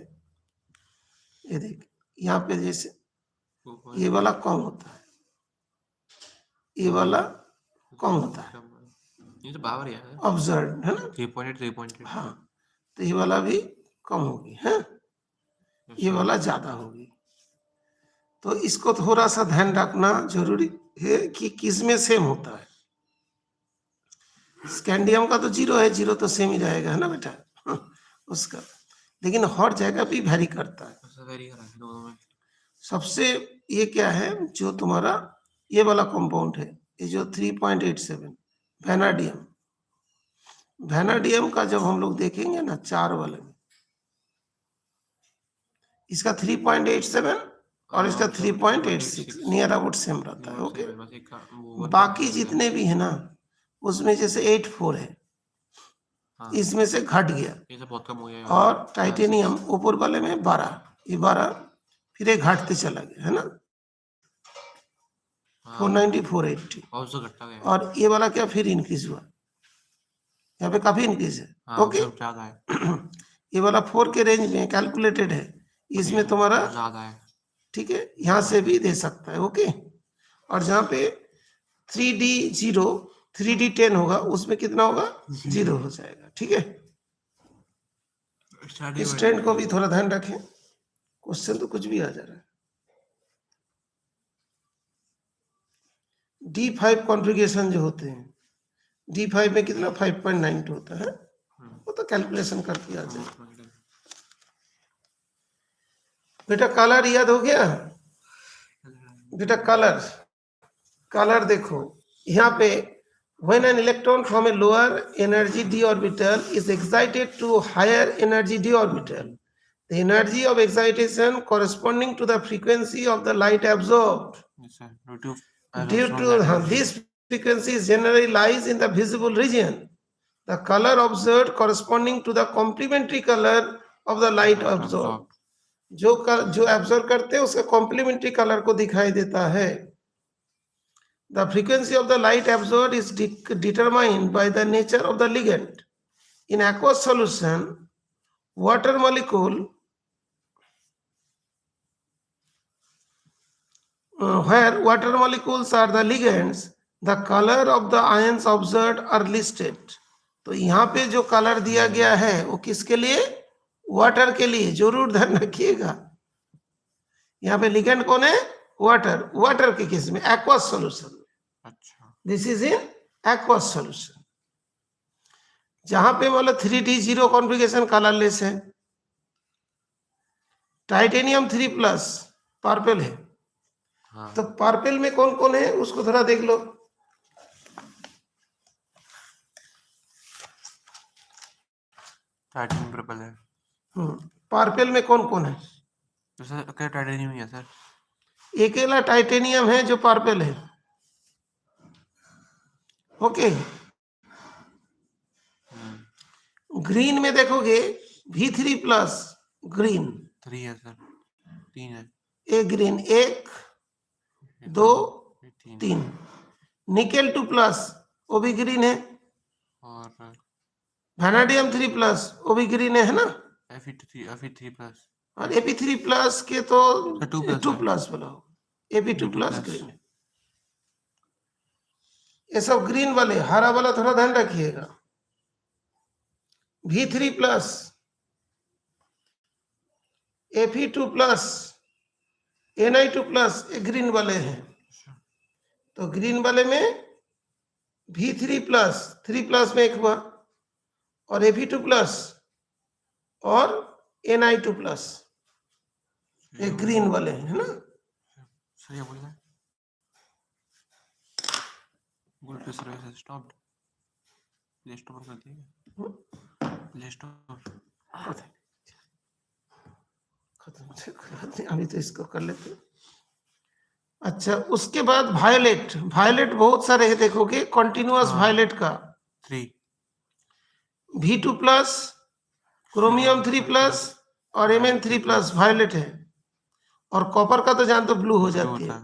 ये देख यहाँ पे जैसे ये वाला कम होता है, ये वाला कम होता है. ये तो बावर है ऑब्जर्व है ना? 3.8. हाँ, तो ये वाला भी कम होगी है, ये वाला ज्यादा होगी. तो इसको थोड़ा सा ध्यान रखना जरूरी है कि किस में सेम होता है. स्कैंडियम का तो 0 है, 0 तो सेम ही रहेगा है ना बेटा उसका. लेकिन हर जगह भी वैरी करता है. सबसे ये क्या है जो तुम्हारा ये वाला कंपाउंड है, ये जो 3.87 वैनाडियम. वैनाडियम का जब हम लोग देखेंगे ना 4 वाले में, इसका 3.87 और इसका 3.86 नियर अबाउट सेम रहता है. ओके. बाकी जितने भी है ना उसमें जैसे 84 है, इसमें से घट गया. ये तो बहुत कम हो गया. और टाइटेनियम ऊपर वाले में 12, ये 12 फिर ये घटते चला गया है ना. हाँ 490 480 बहुत से घटता गया है। और ये वाला क्या फिर इंक्रीज हुआ, यहाँ पे काफी इंक्रीज है। हाँ ओके मतलब ज्यादा है, ये वाला 4 के रेंज में कैलकुलेटेड है, इसमें तुम्हारा ज्यादा है। ठीक है यहाँ से भी दे सकता है। ओके और जहाँ पे 3D0 3D10 होगा उसमें कितना होगा, 0 हो जाएगा। ठीक है स्टार्टिंग इस ट्रेंड को भी थोड़ा ध्यान रखें, क्वेश्चन तो कुछ भी आ जा रहा है। D5 कॉन्फ़िगरेशन जो होते हैं, D5 में कितना 5.92 होता है, वो तो कैलकुलेशन करके आ जाए। बेटा कलर याद हो गया, बेटा कलर, कलर देखो यहाँ पे when an electron from a lower energy d orbital is excited to higher energy d orbital, the energy of excitation corresponding to the frequency of the light absorbed due to this frequency generally lies in the visible region, the color observed corresponding to the complementary color of the light absorbed, जो absorb करते हैं उसका complementary colour को दिखाई देता है। The frequency of the light absorbed is determined by the nature of the ligand. In aqueous solution, water molecule where water molecules are the ligands, the color of the ions observed are listed. तो यहाँ पे जो colour दिया गया है वो किसके लिए, वाटर के लिए, जरूर ध्यान रखिएगा। यहाँ पे लिगेंड कौन है, वाटर, वाटर के केस में एक्वस सॉल्यूशन। अच्छा this is in aqueous solution. जहां पे मतलब 3D0 कॉन्फ़िगरेशन कलरलेस है, टाइटेनियम 3+ पर्पल है। हाँ तो पर्पल में कौन कौन है उसको थोड़ा देख लो। टाइटेनियम पर्पल है, पर्पल में कौन कौन है, तो सर क्या टाइटेनियम ही है सर? अकेला टाइटेनियम है जो पर्पल है। ओके ग्रीन में देखोगे V3+ ग्रीन, 3 है सर, 3 है, एक ग्रीन, 1 2 3। निकेल 2+ वो भी ग्रीन है। और वैनेडियम 3+ वो भी ग्रीन है ना। Fe3+, और Ap3+ के तो 2+ बोला हो, Ap2+ ग्रीन है। ये सब ग्रीन वाले, हरा वाला थोड़ा ध्यान रखिएगा। V3+, Fe2+, Ni2+ ये ग्रीन वाले हैं। तो ग्रीन वाले में V3+, 3+ में एक हुआ, और Fe2+ और Ni2+ ये ग्रीन वाले हैं, है ना। सर ये बोल रहा है गूगल पे सर्विस स्टॉप्ड, प्ले स्टोर कर दिया, प्ले स्टोर खत्म, अभी तो इसको कर लेते हैं। अच्छा उसके बाद वायलेट, वायलेट बहुत सारे हैं देखोगे, कॉन्टिन्यूअस वायलेट का 3 V2+, क्रोमियम 3+ और Mn3+ वायलेट है। और कॉपर का तो जान तो ब्लू हो जाती है,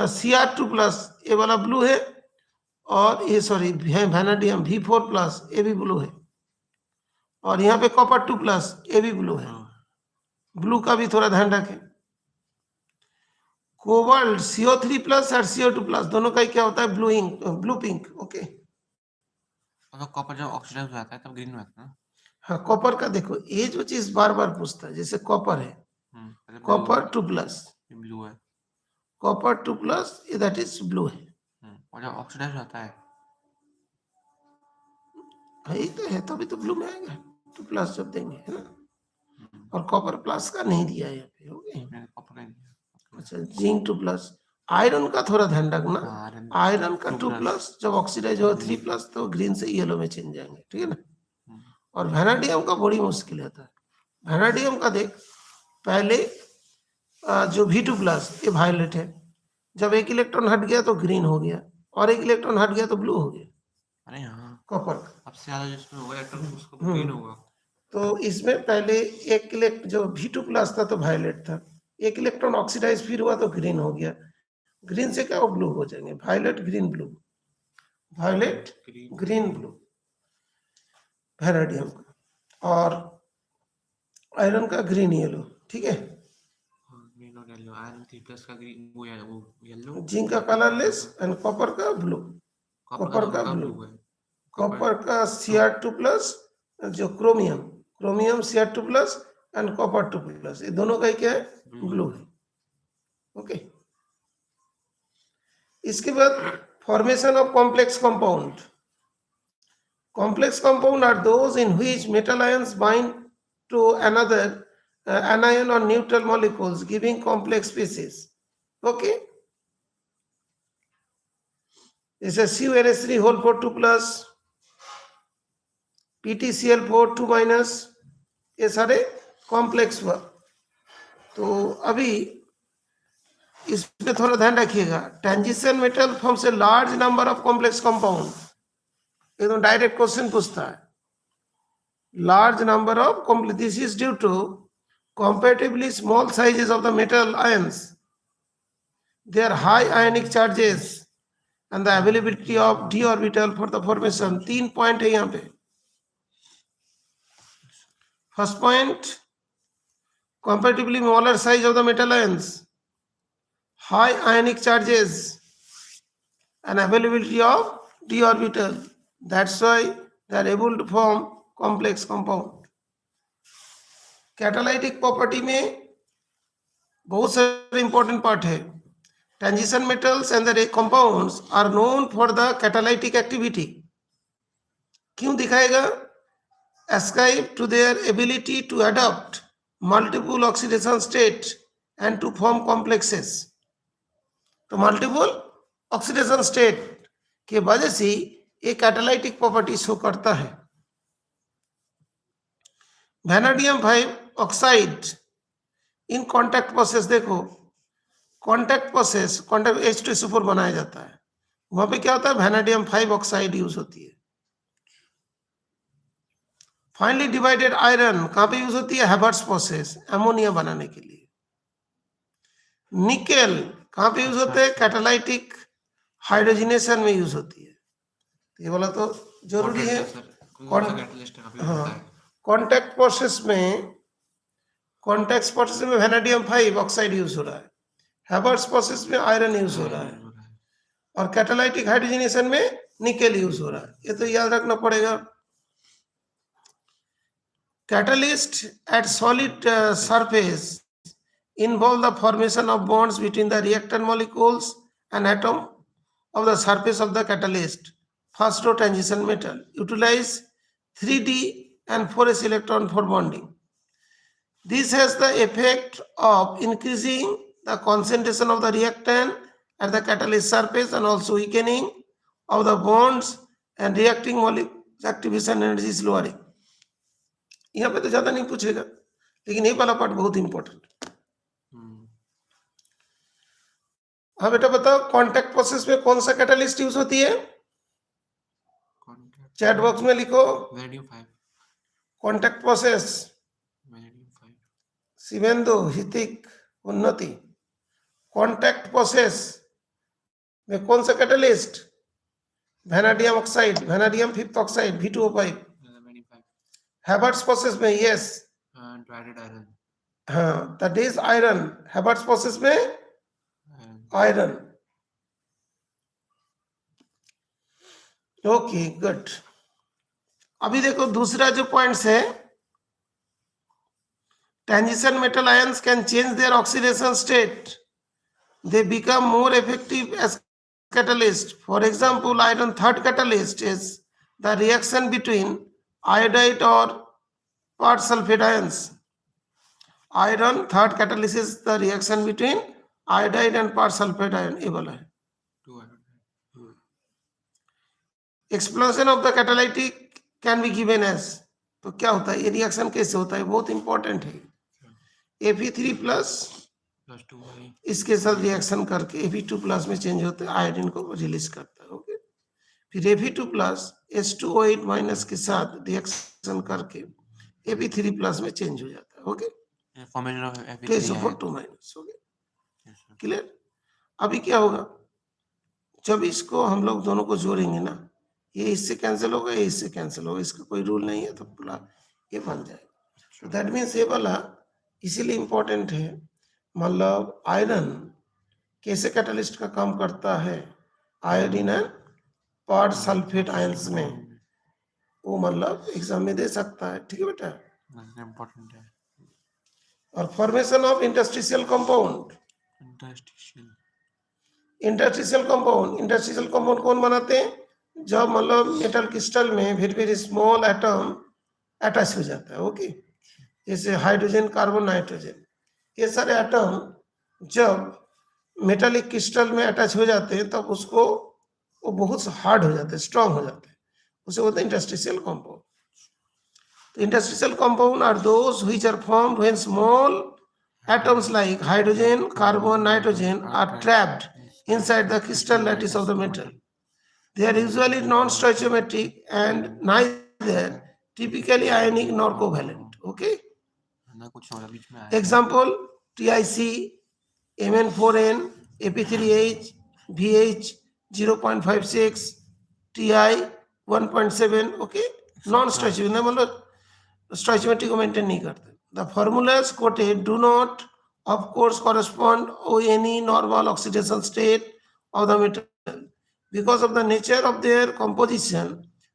Cr2+ ये वाला ब्लू है। और ये सॉरी वैनेडियम V4+ ये भी ब्लू है। और यहाँ पे कॉपर 2+ ये भी ब्लू है। ब्लू का भी थोड़ा ध्यान रखें। कोबाल्ट CO3+ और CO2+ दोनों का ही क्या होता है, blue ink, blue pink. Okay मतलब कॉपर जब ऑक्सीडाइज हो जाता है तब ग्रीन हो जाता है ना। हाँ कॉपर का देखो, ये जो चीज बार बार पूछता है, जैसे कॉपर है, कॉपर 2+, ब्लू है, कॉपर 2+ दैट इज ब्लू है। और जब ऑक्सीडाइज हो जाता है यही तो है, तभी तो ब्लू में आएगा 2+ जब देंगे, है ना। और कॉपर प्लस का नहीं दिया है यहाँ पे। ओके मैंने कॉपर का नहीं दिया। अच्छा जिंक 2+, आयरन का थोड़ा ध्यान रखना। आयरन आयरन का 2+, 2+ जब ऑक्सीडाइज हो 3+ तो ग्रीन से येलो में चेंज जाएंगे, ठीक है ना। और वैनेडियम का बड़ी मुश्किल होता है। वैनेडियम का देख, पहले जो V2+ ये वायलेट है, जब एक इलेक्ट्रॉन हट गया तो ग्रीन हो गया, और एक इलेक्ट्रॉन हट गया तो ब्लू हो गया। अरे हाँ कॉपर अब से ज्यादा जिसमें होगा इलेक्ट्रॉन उसका ग्रीन होगा। तो इसमें पहले एक इलेक्ट्रॉन जो V2+ था तो वायलेट था, एक इलेक्ट्रॉन ऑक्सीडाइज फिर हुआ तो ग्रीन हो गया। ग्रीन से क्या ब्लू हो जाएंगे, violet green blue, violet green blue vanadium का, और आयरन का ग्रीन येलो, ठीक है। ग्रीन और येलो, आयरन 3+ का ग्रीन, वो येलो, जिंक का कलरलेस एंड कॉपर का ब्लू, कॉपर का ब्लू, है, कॉपर का Cr2+, जो chromium, chromium Cr2+ and copper 2+, ये दोनों का ही क्या है, ब्लू है। ओके, इसके बाद formation of complex compound. Complex compound are those in which metal ions bind to another anion or neutral molecules, giving complex species. Okay. This is CuNH3 whole 4 2+, PTCl4 2-, ये सारे कॉम्प्लेक्स हुआ। तो अभी इसमें थोड़ा ध्यान रखिएगा, transition metal forms a large number of complex compound, एकदम डायरेक्ट क्वेश्चन पूछता है। Large number of complex, this is due to comparatively small sizes of the metal ions, their high ionic charges and the availability of d orbital for the formation। 3 point है यहाँ पे। First point, comparatively smaller size of the metal ions, high ionic charges and availability of d orbital, that's why they are able to form complex compound। Catalytic property में बहुत सारे important part है। Transition metals and the compounds are known for the catalytic activity. क्यों दिखाएगा, ascribe to their ability to adopt multiple oxidation state and to form complexes। तो multiple oxidation state के वजह से ये कैटालाइटिक प्रॉपर्टी शो करता है। Vanadium 5 oxide in contact process, देखो कॉन्टैक्ट प्रोसेस, कॉन्टैक्ट H2SO4 बनाया जाता है, वहां पे क्या होता है, वैनेडियम 5 ऑक्साइड यूज होती है। फाइनली डिवाइडेड आयरन कहां पे यूज होती है, हैबर्ट्स प्रोसेस, एमोनिया बनाने के लिए। निकेल कहां पे यूज होते हैं, कैटालाइटिक हाइड्रोजनेशन में यूज होती है। ये वाला तो जरूरी है। कॉन्टैक्ट प्रोसेस में, कॉन्टैक्ट प्रोसेस में वैनेडियम 5 ऑक्साइड यूज हो रहा है, हैबर्ट्स प्रोसेस में आयरन यूज हो रहा है, और कैटालाइटिक हाइड्रोजनेशन में निकेल यूज हो रहा है। ये तो याद रखना पड़ेगा। Catalyst at solid surface involve the formation of bonds between the reactant molecules and atom of the surface of the catalyst. First row transition metal utilize 3d and 4s electron for bonding. This has the effect of increasing the concentration of the reactant at the catalyst surface and also weakening of the bonds and reacting molecules activation energy is lowering। यहाँ पे तो ज्यादा नहीं पूछेगा, लेकिन ये वाला part बहुत इंपॉर्टेंट। हाँ बेटा बताओ, कॉन्टैक्ट प्रोसेस में कौन सा कैटालिस्ट यूज होती है, चैट बॉक्स में लिखो। कॉन्टैक्ट प्रोसेस, शिवेंदु, हितिक, उन्नति, कॉन्टैक्ट प्रोसेस में कौन सा catalyst, vanadium oxide, vanadium 5th oxide V2O5। Haber's process में यस, डिवाइडेड आयरन, हाँ that is iron. Haber's process में आयरन। Okay good. अभी देखो दूसरा जो पॉइंट्स है, transition metal ions can change their oxidation state, they become more effective as catalyst। For example, iron third catalyst is the reaction between iodide or part sulfate ions। Iron third catalyst is the reaction between iodide and part sulfate ion। ये वाला है। Explosion of the catalytic can be given as, तो क्या होता है, ये reaction कैसे होता है, बहुत इंपॉर्टेंट है। Fe3+ इसके साथ रिएक्शन करके Fe2+ में चेंज होता है, आयोडीन को रिलीज करता है। ओके, फिर Fe2+ H2O8- के साथ रिएक्शन करके Fe3+ में चेंज हो जाता है। Okay, 2 - okay clear. अभी क्या होगा, जब इसको हम लोग दोनों को जोड़ेंगे ना, ये इससे कैंसिल होगा, ये इससे कैंसिल होगा, इसका कोई रूल नहीं है, तो पूरा ये बन जाएगा। दैट मीन्स ये वाला इसीलिए इम्पोर्टेंट है। मतलब आयरन कैसे कैटलिस्ट का काम करता है, iodine and persulphate ions में, वो मतलब एग्जाम में दे सकता है, ठीक है बेटा। इम्पोर्टेंट है। और formation of interstitial compound, interstitial compound कौन बनाते हैं, जब मतलब मेटल क्रिस्टल में very very small atom attach हो जाता है, ओके, जैसे हाइड्रोजन, कार्बन, नाइट्रोजन, ये सारे एटम जब मेटालिक क्रिस्टल में अटैच हो जाते हैं तब उसको वो बहुत हार्ड हो जाते हैं, स्ट्रांग हो जाते हैं, उसे बोलते हैं इंटरस्टिशियल कंपाउंड। तो interstitial compound are those which are formed when small atoms like hydrogen, carbon, nitrogen are trapped inside the crystal lattice of the metal. They are usually non-stoichiometric and neither typically ionic nor covalent. Okay. Example: TiC, Mn4n, Ap3H, VH 0.56, Ti 1.7. Okay. Non-stoichiometric, मतलब stoichiometric को maintain नहीं करते. The formulas quoted do not, of course, correspond to any normal oxidation state of the metal. Because of the nature of their composition,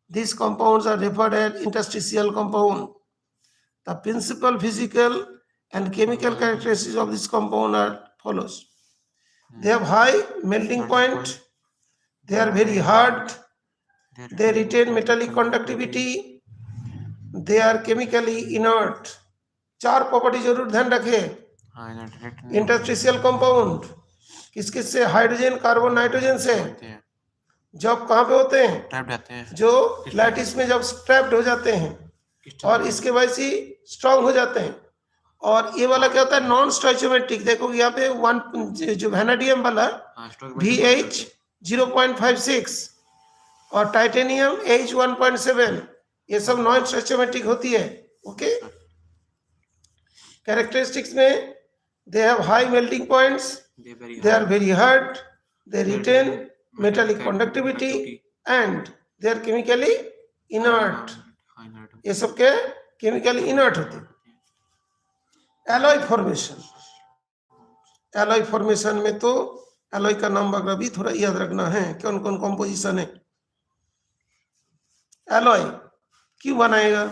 these compounds are referred as interstitial compound. The principal physical and chemical characteristics of this compound are follows. They have high melting point, they are very hard, they retain metallic conductivity, they are chemically inert. चार property जरूर ध्यान रखें। Interstitial compound किस किस से, hydrogen, carbon, nitrogen से। जब कहाँ पे होते हैं, ट्रैप जाते हैं, जो लैटिस में जब ट्रैप्ड हो जाते हैं और इसके वजह से स्ट्रांग हो जाते हैं। और ये वाला क्या होता है, नॉन स्टोइचोमेट्रिक। देखो यहाँ पे जो वैनेडियम वाला VH 0.56 और टाइटेनियम H 1.7, ये सब नॉन स्टोइचोमेट्रिक होती है, ओके। Characteristics में they have high melting points, they are very hard, they retain metallic conductivity and they are chemically inert. ये सब के chemically inert होते हैं। Alloy formation, alloy formation में तो alloy का नाम वगैरह भी थोड़ा याद रखना है, कौन कौन composition है। Alloy क्यों बनाएगा?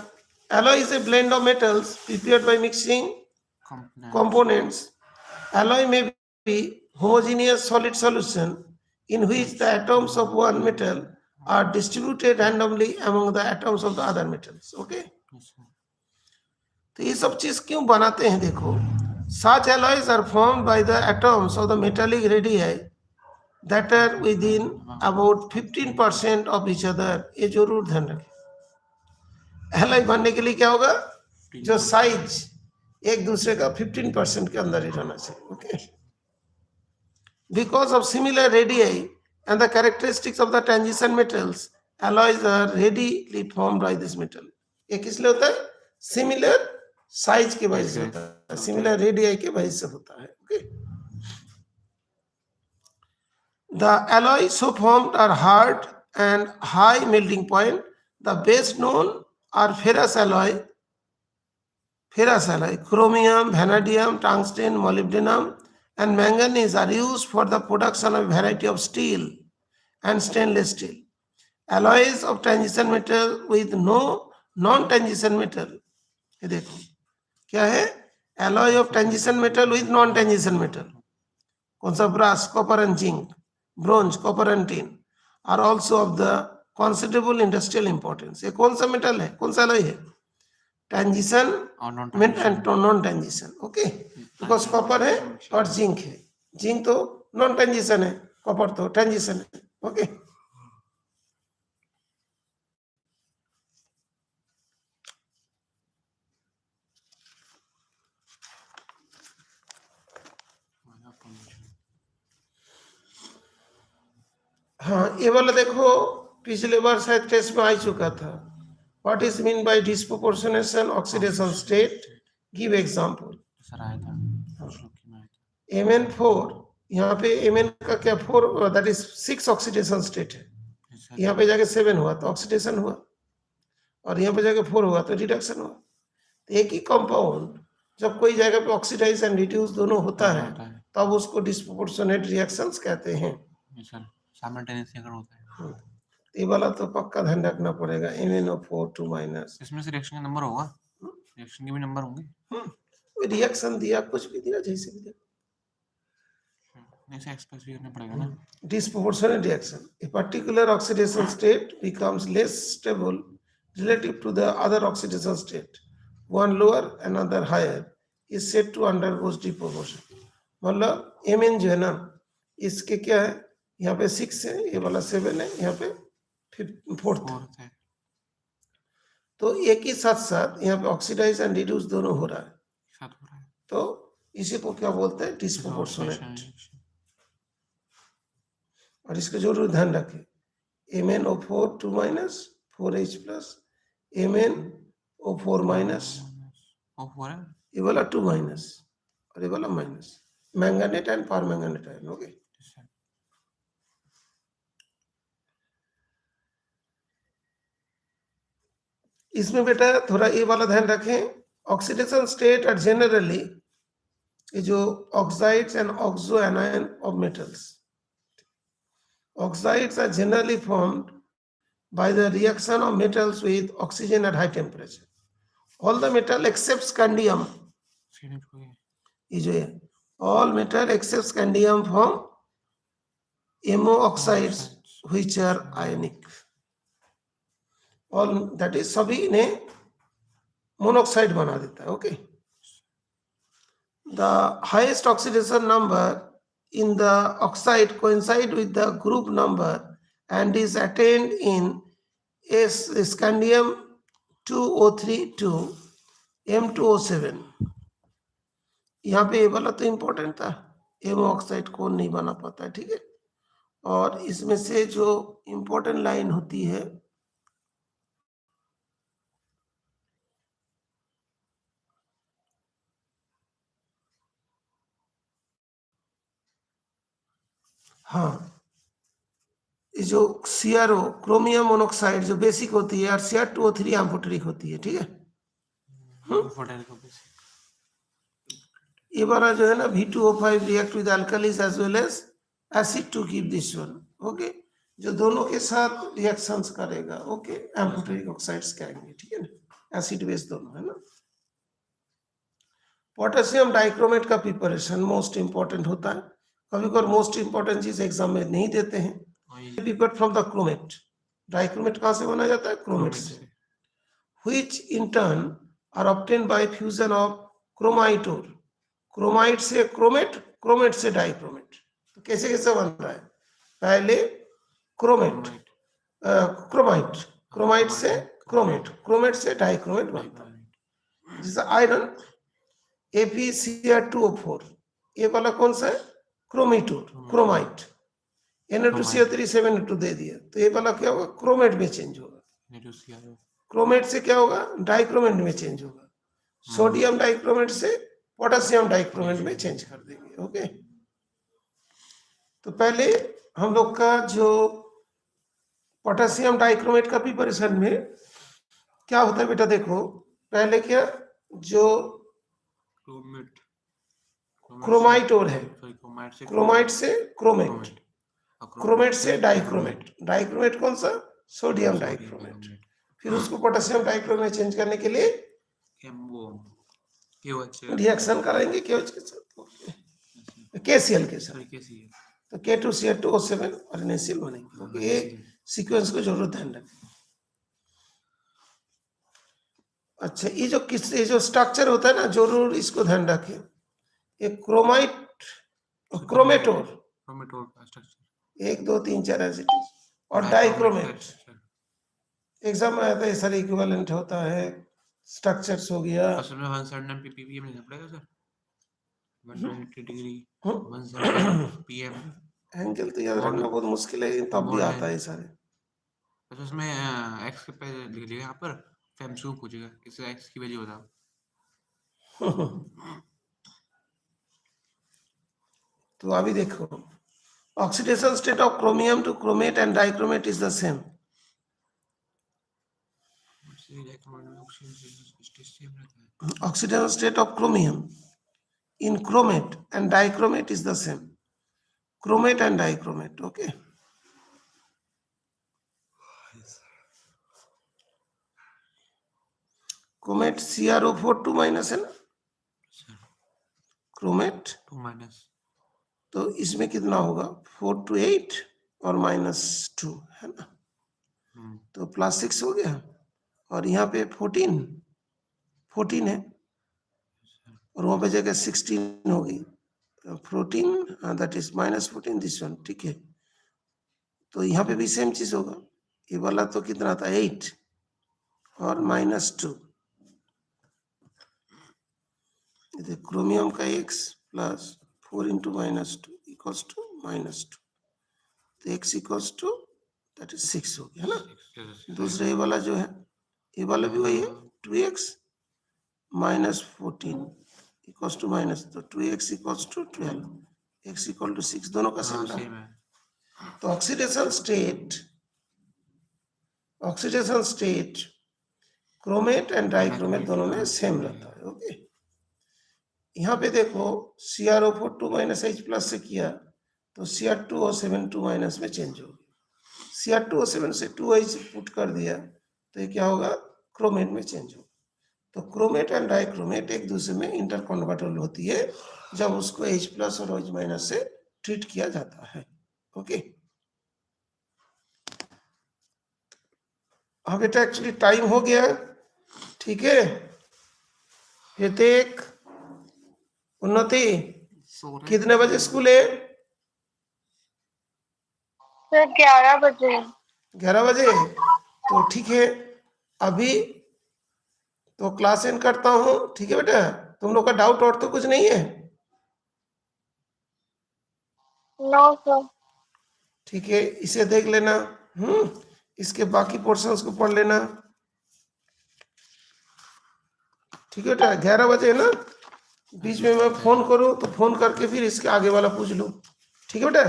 Alloy is a blend of metals prepared by mixing components. Alloy may be homogeneous solid solution in which the atoms of one metal are distributed randomly among the atoms of the other metals. Okay? तो ये सब चीज क्यों बनाते हैं? देखो, such alloys are formed by the atoms of the metallic radii that are within about 15% of each other. ये जरूर ध्यान रखें। एलॉय बनने के लिए क्या होगा, जो साइज एक दूसरे का 15% के अंदर ही रहना चाहिए, okay. Because of similar radii and the characteristics of the transition metals, alloys are readily formed by this metal. ये किस लिए होता है? सिमिलर साइज के वजह से होता है, सिमिलर रेडियाई के वजह से होता है, okay. The alloys so formed are hard and high melting point. The best known are ferrous alloy, chromium, vanadium, tungsten, molybdenum and manganese are used for the production of a variety of steel and stainless steel. Alloys of transition metal with no non-transition metal. ये देखो क्या है, alloy of transition metal with non-transition metal. कौन सा? brass, copper and zinc, bronze, copper and tin are also of the considerable industrial importance. ये कौन सा metal है, कौन सा alloy है? Transition and non transition, okay. Because copper है और जिंक है, जिंक तो नॉन ट्रांजिशन है, कॉपर तो ट्रांजिशन है, ओके। हाँ, ये वाला देखो पिछले बार शायद टेस्ट में आ चुका था। What is mean by disproportionation oxidation state? Give example. Sir आया था, Mn4 यहाँ पे Mn का क्या 4 दैट इज 6 ऑक्सीडेशन स्टेट है, अच्छा यहाँ पे जाके 7 हुआ तो ऑक्सीडेशन हुआ, और यहाँ पे जाके 4 हुआ तो रिडक्शन हुआ। तो एक ही कंपाउंड जब कोई जगह पे ऑक्सीडाइज एंड रिड्यूस दोनों होता है होता है तब उसको डिस्प्रोपोर्शनेट रिएक्शंस कहते हैं। सर, साइमल्टेनियसली अगर होता है। ये वाला तो पक्का ध्यान रखना पड़ेगा, MnO4 2-। इसमें से रिएक्शन का नंबर होगा, रिएक्शन के भी नंबर होंगे। रिएक्शन दिया, कुछ भी दिया, जैसे भी दिया, ऐसे एक्सप्रेस भी करना पड़ेगा ना। disproportionate reaction. A particular oxidation state becomes less stable relative to the other oxidation state. One lower, another higher is said to undergo deproportion. मतलब Mn जो है ना, इसके क्या है, यहाँ पे 6 है, ये वाला 7 है, यहाँ पे 4th। फोर्थ है, तो एक ही साथ साथ यहाँ पे ऑक्सीडाइज एंड रिड्यूस दोनों हो रहा है, साथ हो रहा है। तो इसी को क्या बोलते हैं, डिस्प्रोपोर्शनेट। और इसका जरूर ध्यान रखें, MnO4 2-, 4H plus, MnO4 minus, और फोर है। ये वाला 2- और ये वाला minus, manganate and permanganate ion. Okay, इसमें बेटा थोड़ा ये वाला ध्यान रखें, ऑक्सीडेशन स्टेट आर जनरली ये जो oxides and oxo anion of metals, oxides are generally formed by the reaction of metals with oxygen at high temperature. All the metal except scandium, ये जो है, all metal except scandium form MO oxides which are ionic. All that is सभी ने monoxide बना देता है। Okay, the highest oxidation number in the oxide coincide with the group number and is attained in scandium 2O3 to M2O7। यहाँ पे ये वाला तो इम्पोर्टेंट था, एमो ऑक्साइड कौन नहीं बना पाता है, ठीक है। और इसमें से जो इम्पोर्टेंट लाइन होती है, हाँ, ये जो CRO क्रोमियम मोनोक्साइड जो बेसिक होती है और Cr2O3 एम्फोटेरिक होती है, ठीक है। ये वाला जो है ना V2O5 react with alkalis as well as acid to keep this one. Okay, जो दोनों के साथ रिएक्शंस करेगा, ओके, एम्फोटेरिक ऑक्साइड्स कहेंगे, ठीक है ना, एसिड बेस दोनों है ना। पोटेशियम डाइक्रोमेट का प्रिपरेशन मोस्ट इंपॉर्टेंट होता है, कभी कभी मोस्ट इंपॉर्टेंट चीज एग्जाम में नहीं देते हैं। Prepared from the chromate, dichromate कहाँ से बना जाता है, क्रोमेट से, which in turn are obtained by fusion of chromite और क्रोमाइट से क्रोमेट, क्रोमेट से डाइक्रोमेट। तो कैसे कैसे बन रहा है, पहले क्रोमेट, क्रोमाइट, क्रोमाइट से क्रोमेट, क्रोमेट से डाइक्रोमेट बनता है। जैसे आयरन ApCr2O4, ये वाला कौन सा है, क्रोमेटोर, क्रोमाइट, Na2CO3 7 दे दिया, तो ये वाला क्या होगा, क्रोमेट में चेंज होगा, क्रोमेट से क्या होगा, डाइक्रोमेट में चेंज होगा, सोडियम डाइक्रोमेट से पोटेशियम डाइक्रोमेट में चेंज कर देंगे। ओके, तो पहले हम लोग का जो पोटेशियम डाइक्रोमेट का प्रिपरेशन में क्या होता है बेटा, देखो पहले क्या, जो क्रोमाइट और है, क्रोमाइट से क्रोमेट, क्रोमेट से डाइक्रोमेट, डाइक्रोमेट कौन सा, सोडियम डाइक्रोमेट, फिर उसको पोटेशियम डाइक्रोमेट में चेंज करने के लिए रिएक्शन कराएंगे KOH के साथ, KCl के साथ, तो K2Cr2O7 और NaCl बनेंगे। ओके, ये सीक्वेंस को जरूर ध्यान रखें। अच्छा, ये जो स्ट्रक्चर होता है ना, जरूर इसको ध्यान रखें, ये क्रोमाइट, क्रोमेटोर, का स्ट्रक्चर 1 2 3 4 ऐसे, और डाइक्रोमेट एग्जाम में आता है, सर इक्विवेलेंट होता है, स्ट्रक्चर्स हो गया, असल में 179 ppm लिखना पड़ेगा सर, 120 डिग्री 179 pm। एंगल तो याद रखना बहुत मुश्किल है, तब भी आता है सारे। अच्छा, उसमें x के पे लिख लिया यहाँ पर, फिर हमसे पूछेगा इस x की वैल्यू बताओ। तो अभी देखो, oxidation state of chromium to chromate and dichromate is the same. Oxidation state of chromium in chromate and dichromate is the same. Chromate and dichromate, okay. Chromate CrO4 2 minus है ना, chromate 2 minus, तो इसमें कितना होगा 4 to 8 और -2 है ना, तो +6 हो गया. और यहाँ पे 14 है और वहां पे जगह 16 होगी. 14 दैट इज -14 दिस वन, ठीक है. तो यहाँ पे भी सेम चीज होगा. ये वाला तो कितना था 8 और -2. क्रोमियम का x plus 4 into -2 equals to -2. तो x equals to that is 6 हो गया है ना. दूसरा ये वाला जो है, ये वाला भी वही है 2x -14 इक्वल्स टू तो 2x equals to 12, x equal to 6, दोनों का सेम है. तो oxidation state chromate and dichromate दोनों में सेम रहता है. ओके. यहाँ पे देखो CrO4 2 H प्लस से किया तो Cr2O7 2 माइनस में चेंज हो गया. Cr2O7 से 2H पुट कर दिया तो ये क्या होगा, क्रोमेट में चेंज होगा. तो क्रोमेट एंड डाइक्रोमेट एक दूसरे में इंटर कन्वर्टेबल होती है जब उसको H प्लस और H माइनस से ट्रीट किया जाता है. ओके. हाँ बेटा, एक्चुअली टाइम हो गया, ठीक है. हितेक, उन्नति, कितने बजे स्कूल है? सर 11 बजे. 11 बजे. तो ठीक है, अभी तो क्लास एंड करता हूँ, ठीक है बेटा. तुम लोग का डाउट और तो कुछ नहीं है? No sir. ठीक है, इसे देख लेना. इसके बाकी पोर्शंस को पढ़ लेना, ठीक है बेटा. 11 बजे ना, बीच में मैं फोन करूँ तो फोन करके फिर इसके आगे वाला पूछ लूँ, ठीक है बेटा.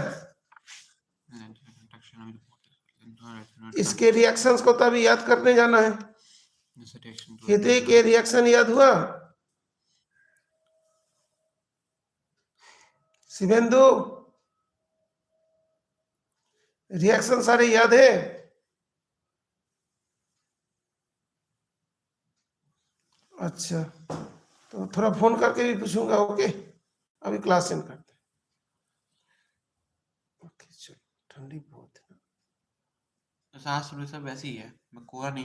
इसके रिएक्शंस को तो अभी याद करने जाना है. हितेक के रिएक्शन याद हुआ? शिवेंदु, रिएक्शन सारे याद है? अच्छा, तो थोड़ा फोन करके भी पूछूंगा. ओके, अभी क्लास एंड करते हैं. ओके चलो, ठंडी बहुत है. सास सब वैसे ही है, मैं कोरा नहीं